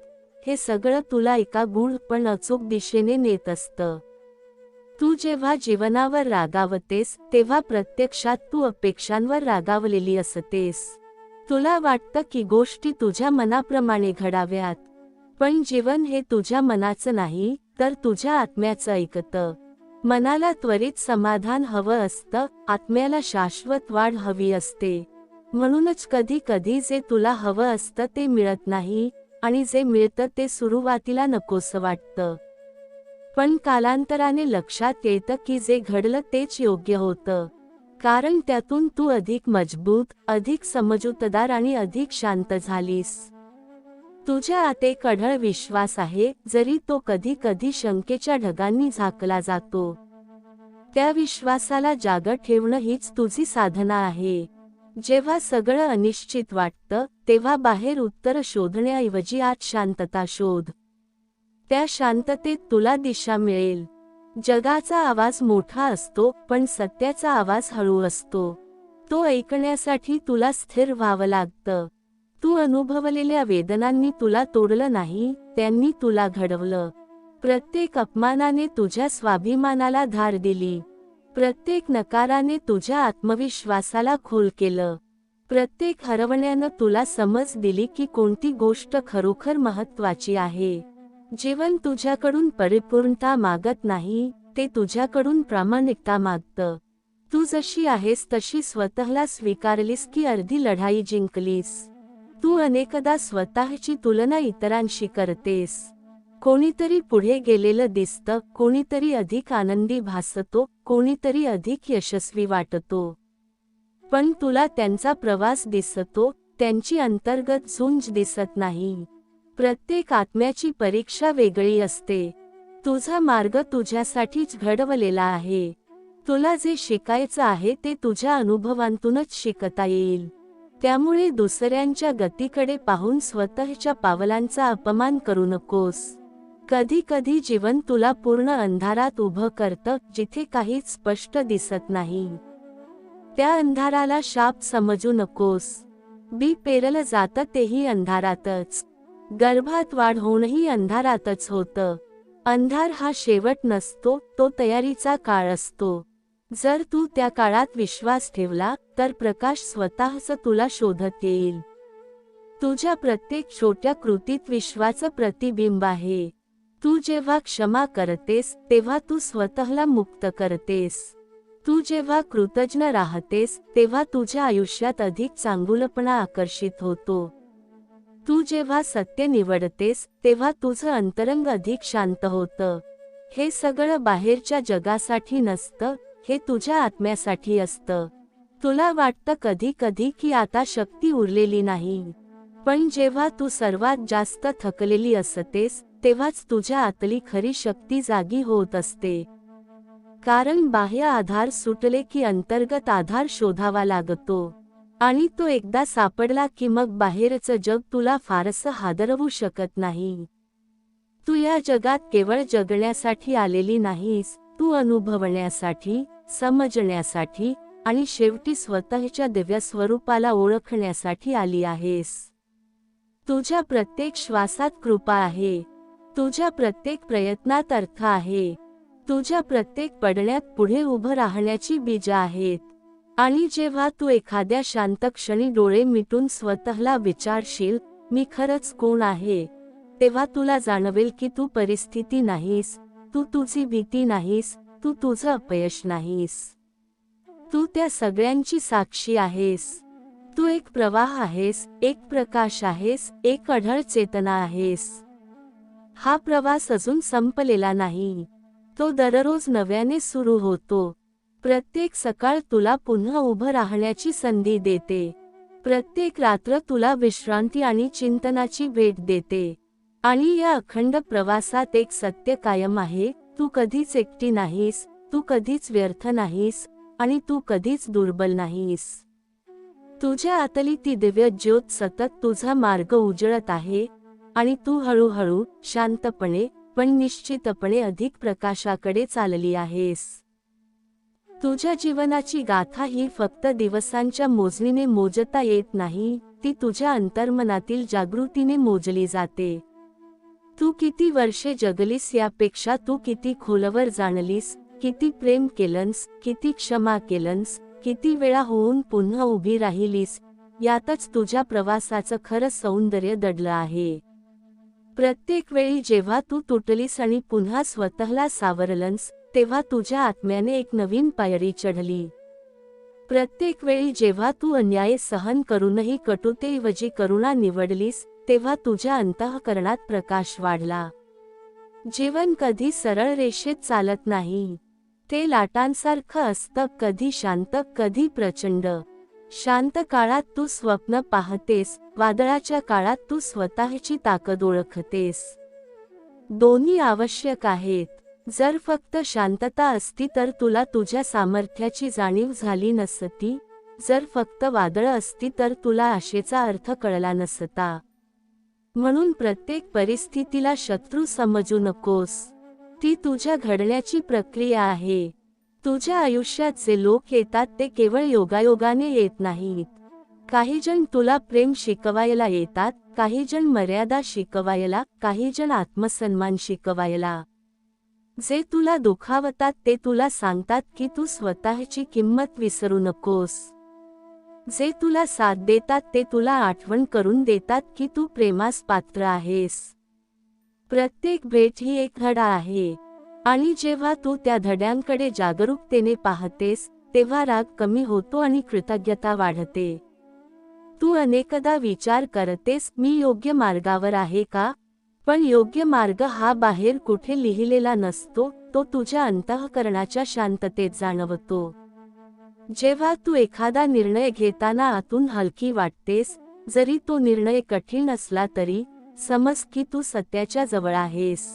हे सगळं तुला एका गूढ पण अचूक दिशेने नेत असतं. तू जेव्हा जीवनावर रागावतेस तेव्हा प्रत्यक्षात तू अपेक्षांवर रागावलेली असतेस. तुला वाटतं की गोष्टी तुझ्या मनाप्रमाणे घडाव्यात. पण जीवन हे तुझ्या मनाचं नाही, तर तुझ्या आत्म्याचं ऐकतं. मनाला त्वरित समाधान हवं असतं, आत्म्याला शाश्वत वाढ हवी असते. म्हणूनच कधी कधी जे तुला हवं असतं ते मिळत नाही, आणि जे मिळतं ते सुरुवातीला नकोसं वाटतं. पण कालांतराने लक्षात येतं की जे घडलं तेच योग्य होतं. कारण त्यातून तू अधिक मजबूत, अधिक समजूतदार आणि अधिक शांत झालीस. तुझ्या आत एक अढळ विश्वास आहे, जरी तो कधी कधी शंकेच्या ढगांनी झाकला जातो. त्या विश्वासाला जागं ठेवणं हीच तुझी साधना आहे. जेव्हा सगळं अनिश्चित वाटतं तेव्हा बाहेर उत्तर शोधण्याऐवजी आत शांतता शोध. त्या शांततेत तुला दिशा मिळेल. जगाचा आवाज मोठा असतो, पण सत्याचा आवाज हळू असतो. तो ऐकण्यासाठी तुला स्थिर व्हावं लागतं. तू अनुभवलेल्या वेदनांनी तुला तोडलं नाही, त्यांनी तुला घडवलं. प्रत्येक अपमानाने तुझ्या स्वाभिमानाला धार दिली. प्रत्येक नकाराने तुझ्या आत्मविश्वासाला खोल केलं. प्रत्येक हरवण्यानं तुला समज दिली की कोणती गोष्ट खरोखर महत्त्वाची आहे. जीवन तुझ्याकडून परिपूर्णता मागत नाही, ते तुझ्याकडून प्रामाणिकता मागतं. तू जशी आहेस तशी स्वतःला स्वीकारलीस की अर्धी लढाई जिंकलीस. तू अनेकदा स्वतःची तुलना इतरांशी करतेस. कोणीतरी पुढे गेलेलं दिसतं, कोणीतरी अधिक आनंदी भासतो, कोणीतरी अधिक यशस्वी वाटतो. पण तुला त्यांचा प्रवास दिसतो, त्यांची अंतर्गत झुंज दिसत नाही. प्रत्येक आत्म्याची परीक्षा वेगळी असते. तुझा मार्ग तुझ्यासाठीच घडवलेला आहे. तुला जे शिकायचं आहे ते तुझ्या अनुभवांतूनच शिकता येईल. त्यामुळे दुसऱ्यांच्या गतीकडे पाहून स्वतःच्या पावलांचा अपमान करू नकोस. कधी कधी जीवन तुला पूर्ण अंधारात उभं करतं, जिथे काहीच स्पष्ट दिसत नाही. त्या अंधाराला शाप समजू नकोस. बी पेरलं जातं तेही अंधारातच. गर्भात वाढ होणंही अंधारातच होतं. अंधार हा शेवट नसतो, तो तयारीचा काळ असतो. जर तू त्या काळात विश्वास ठेवला तर प्रकाश स्वतःच तुला शोधत येईल. तुझ्या प्रत्येक छोट्या कृतीत विश्वाचं प्रतिबिंब आहे. तू जेव्हा क्षमा करतेस तेव्हा तू स्वतःला मुक्त करतेस. तू जेव्हा कृतज्ञ राहतेस तेव्हा तुझ्या आयुष्यात अधिक चांगुलपणा आकर्षित होतो. तू जेव्हा सत्य निवडतेस तेव्हा तुझं अंतरंग अधिक शांत होतं. हे सगळं बाहेरच्या जगासाठी नसतं, हे तुझ्या आत्म्यासाठी असतं. तुला वाटतं कधी कधी की आता शक्ती उरलेली नाही, पण जेव्हा तू सर्वात जास्त थकलेली असतेस तेव्हाच तुझ्या आतली खरी शक्ती जागी होत असते. कारण बाह्य आधार सुटले की अंतर्गत आधार शोधावा लागतो, आणि तो एकदा सापडला की मग बाहेरचं जग तुला फारसं हादरवू शकत नाही. तू या जगात केवळ जगण्यासाठी आलेली नाहीस, तू अनुभवण्यासाठी, समजण्यासाठी आणि शेवटी स्वतःच्या दिव्य स्वरूपाला ओळखण्यासाठी आली आहेस. तुझ्या प्रत्येक श्वासात कृपा आहे, तुझ्या प्रत्येक प्रयत्नात अर्थ आहे, तुझ्या प्रत्येक पडण्यात पुढे उभं राहण्याची बीज आहेत. आणि जेव्हा तू एखाद्या शांत क्षणी डोळे मिटून स्वतःला विचारशील, मी खरंच कोण आहे, तेव्हा तुला जाणवेल की तू परिस्थिती नाहीस, तू तुझी भीती नाहीस, तू तुझं अपयश नाहीस. तू त्या सगळ्यांची साक्षी आहेस. तू एक प्रवाह आहेस, एक प्रकाश आहेस, एक अढळ चेतना आहेस. हा प्रवास अजून संपलेला नाही, तो दररोज नव्याने सुरू होतो. प्रत्येक सकाळ तुला पुन्हा उभं राहण्याची संधी देते. प्रत्येक रात्र तुला विश्रांती आणि चिंतनाची भेट देते. आणि या अखंड प्रवासात एक सत्य कायम आहे, तू कधीच एकटी नाहीस, तू कधीच व्यर्थ नाहीस, आणि तू कधीच दुर्बल नाहीस. तुझ्या आतली ती दिव्य ज्योत सतत तुझा मार्ग उजळत आहे, आणि तू हळूहळू, शांतपणे, पण निश्चितपणे अधिक प्रकाशाकडे चालली आहेस. तुझ्या जीवनाची गाथा ही फक्त दिवसांच्या मोजणीने मोजता येत नाही, ती तुझ्या अंतर्मनातील जागृतीने मोजली जाते. तू किती वर्षे जगलीस यापेक्षा तू किती खोलवर जाणलीस, किती प्रेम केलंस, किती क्षमा केलंस, किती वेळा होऊन पुन्हा उभी राहिलीस, यातच तुझ्या प्रवासाचं खरं सौंदर्य दडलं आहे. प्रत्येक वेळी जेव्हा तू तुटलीस आणि पुन्हा स्वतःला सावरलंस, तेव्हा तुझ्या आत्म्याने एक नवीन पायरी चढली. प्रत्येक वेळी जेव्हा तू अन्याय सहन करूनही कटुतेऐवजी करुणा निवडलीस, तेव्हा तुझ्या अंतःकरणात प्रकाश वाढला. जीवन कधी सरळ रेषेत चालत नाही, ते लाटांसारखं असतं, कधी शांत, कधी प्रचंड. शांत काळात तू स्वप्न पाहतेस, वादळाच्या काळात तू स्वतःची ताकद ओळखतेस. दोन्ही आवश्यक आहेत. जर फक्त शांतता असती तर तुला तुझ्या सामर्थ्याची जाणीव झाली नसती, जर फक्त वादळ असती तर तुला आशेचा अर्थ कळला नसता. म्हणून प्रत्येक परिस्थितीला शत्रू समजू नकोस, ती तुझ्या घडण्याची प्रक्रिया आहे. तुझ्या आयुष्यात जे लोक येतात ते केवळ योगायोगाने येत नाहीत. काही जण तुला प्रेम शिकवायला येतात, काही जण मर्यादा शिकवायला, काही जण आत्मसन्मान शिकवायला. जे तुला दुखावतात ते तुला सांगतात की तू स्वतःची किंमत विसरू नकोस. जे तुला साथ देतात ते तुला आठवण करून देतात की तू प्रेमास पात्र आहेस. प्रत्येक भेट ही एक धडा आहे, आणि जेव्हा तू त्या धड्यांकडे जागरूकतेने पाहतेस, तेव्हा राग कमी होतो आणि कृतज्ञता वाढते. तू अनेकदा विचार करतेस, मी योग्य मार्गावर आहे का? पण योग्य मार्ग हा बाहेर कुठे लिहिलेला नसतो, तो तुझ्या अंतःकरणाच्या शांततेत जाणवतो. जेव्हा तू एखादा निर्णय घेताना आतून हलकी वाटतेस, जरी तो निर्णय कठीण असला तरी, समज की तू सत्याच्या जवळ आहेस.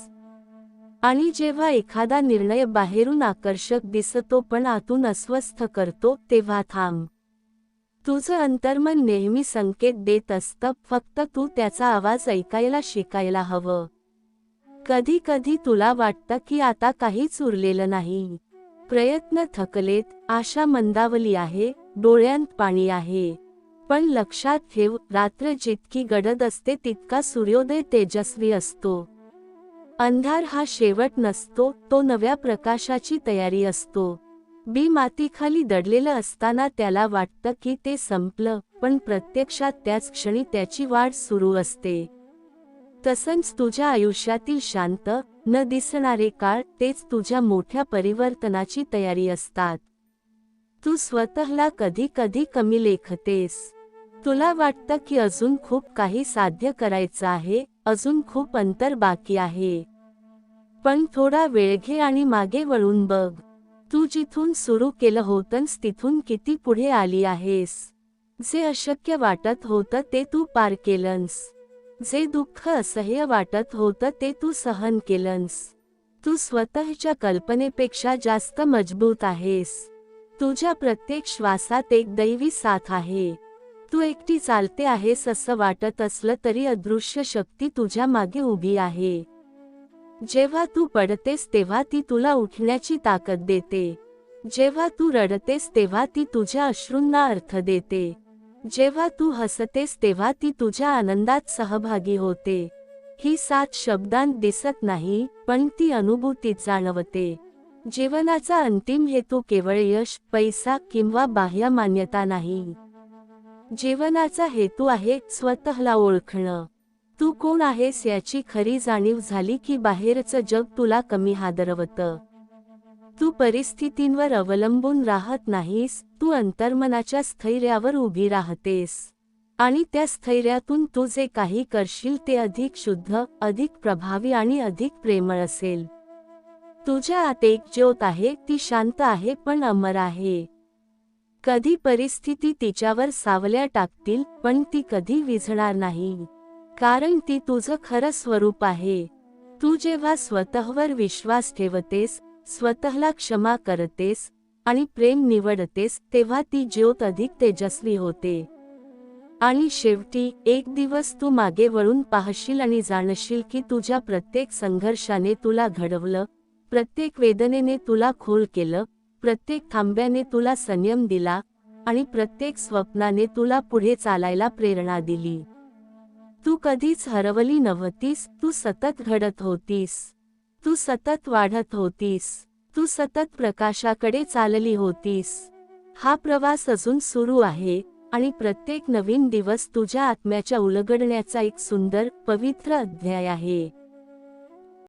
आणि जेव्हा एखादा निर्णय बाहेरून आकर्षक दिसतो पण आतून अस्वस्थ करतो, तेव्हा थांब. तुझं अंतर्मन नेहमी संकेत देत असतं, फक्त तू त्याचा आवाज ऐकायला शिकायला हवं. कधी कधी तुला वाटतं की आता काहीच उरलेलं नाही, प्रयत्न थकलेत, आशा मंदावली आहे, डोळ्यांत पाणी आहे. पण लक्षात ठेव, रात्र जितकी गडद असते तितका सूर्योदय तेजस्वी असतो. अंधार हा शेवट नसतो, तो नव्या प्रकाशाची तयारी असतो. बी मातीखाली दडलेलं असताना त्याला वाटतं की ते संपलं, पण प्रत्यक्षात त्याच क्षणी त्याची वाढ सुरू असते. तसंच तुझ्या आयुष्यातील शांत, न दिसणारे काळ, तेच तुझ्या मोठ्या परिवर्तनाची तयारी असतात. तू स्वतःला कधी कधी कमी लेखतेस. तुला वाटतं की अजून खूप काही साध्य करायचं आहे, अजून खूप अंतर बाकी आहे. पण थोडा वेळ घे आणि मागे वळून बघ. तू जिथून सुरू केलं होतंस तिथून किती पुढे आली आहेस. जे अशक्य वाटत होतं ते तू पार केलंस. जे दुःख असह्य वाटत होतं ते तू सहन केलंस. तू स्वतःच्या कल्पनेपेक्षा जास्त मजबूत आहेस. तुझ्या प्रत्येक श्वासात एक दैवी साथ आहे. तू एकटी चालते आहेस असं वाटत असलं तरी अदृश्य शक्ती तुझ्या मागे उभी आहे. जेव्हा तू पडतेस तेव्हा ती तुला उठण्याची ताकद देते. जेव्हा तू रडतेस तेव्हा ती तुझ्या अश्रूंना अर्थ देते. जेव्हा तू हसतेस तेव्हा ती तुझ्या आनंदात सहभागी होते. ही साथ शब्दांत दिसत नाही, पण ती अनुभूतीत जाणवते. जीवनाचा अंतिम हेतू केवळ यश, पैसा किंवा बाह्य मान्यता नाही. जीवनाचा हेतू आहे स्वतःला ओळखणं. तू कोण आहेस याची खरी जाणीव झाली की बाहेरचं जग तुला कमी हादरवतं. तू परिस्थितींवर अवलंबून राहत नाहीस, तू अंतर्मनाच्या स्थैर्यावर उभी राहतेस. आणि त्या स्थैर्यातून तू जे काही करशील ते अधिक शुद्ध, अधिक प्रभावी आणि अधिक प्रेमळ असेल. तुझ्या आत एक ज्योत आहे, ती शांत आहे पण अमर आहे. कधी परिस्थिती तिच्यावर सावल्या टाकतील, पण ती कधी विझणार नाही. कारण ती तुझं खरं स्वरूप आहे. तू जेव्हा स्वतःवर विश्वास ठेवतेस, स्वतःला क्षमा करतेस आणि प्रेम निवडतेस, तेव्हा ती ज्योत अधिक तेजस्वी होते. आणि शेवटी एक दिवस तू मागे वळून पाहशील आणि जाणशील की तुझ्या प्रत्येक संघर्षाने तुला घडवलं, प्रत्येक वेदनेने तुला खोल केलं, प्रत्येक थांब्याने तुला संयम दिला आणि प्रत्येक स्वप्नाने तुला पुढे चालायला प्रेरणा दिली. तू कधीच हरवली नव्हतीस, तू सतत घडत होतीस. तू सतत वाढत होतीस. तू सतत प्रकाशाकडे चालली होतीस. हा प्रवास अजून सुरू आहे आणि प्रत्येक नवीन दिवस तुझ्या आत्म्याच्या उलगडण्याचा एक सुंदर, पवित्र अध्याय आहे.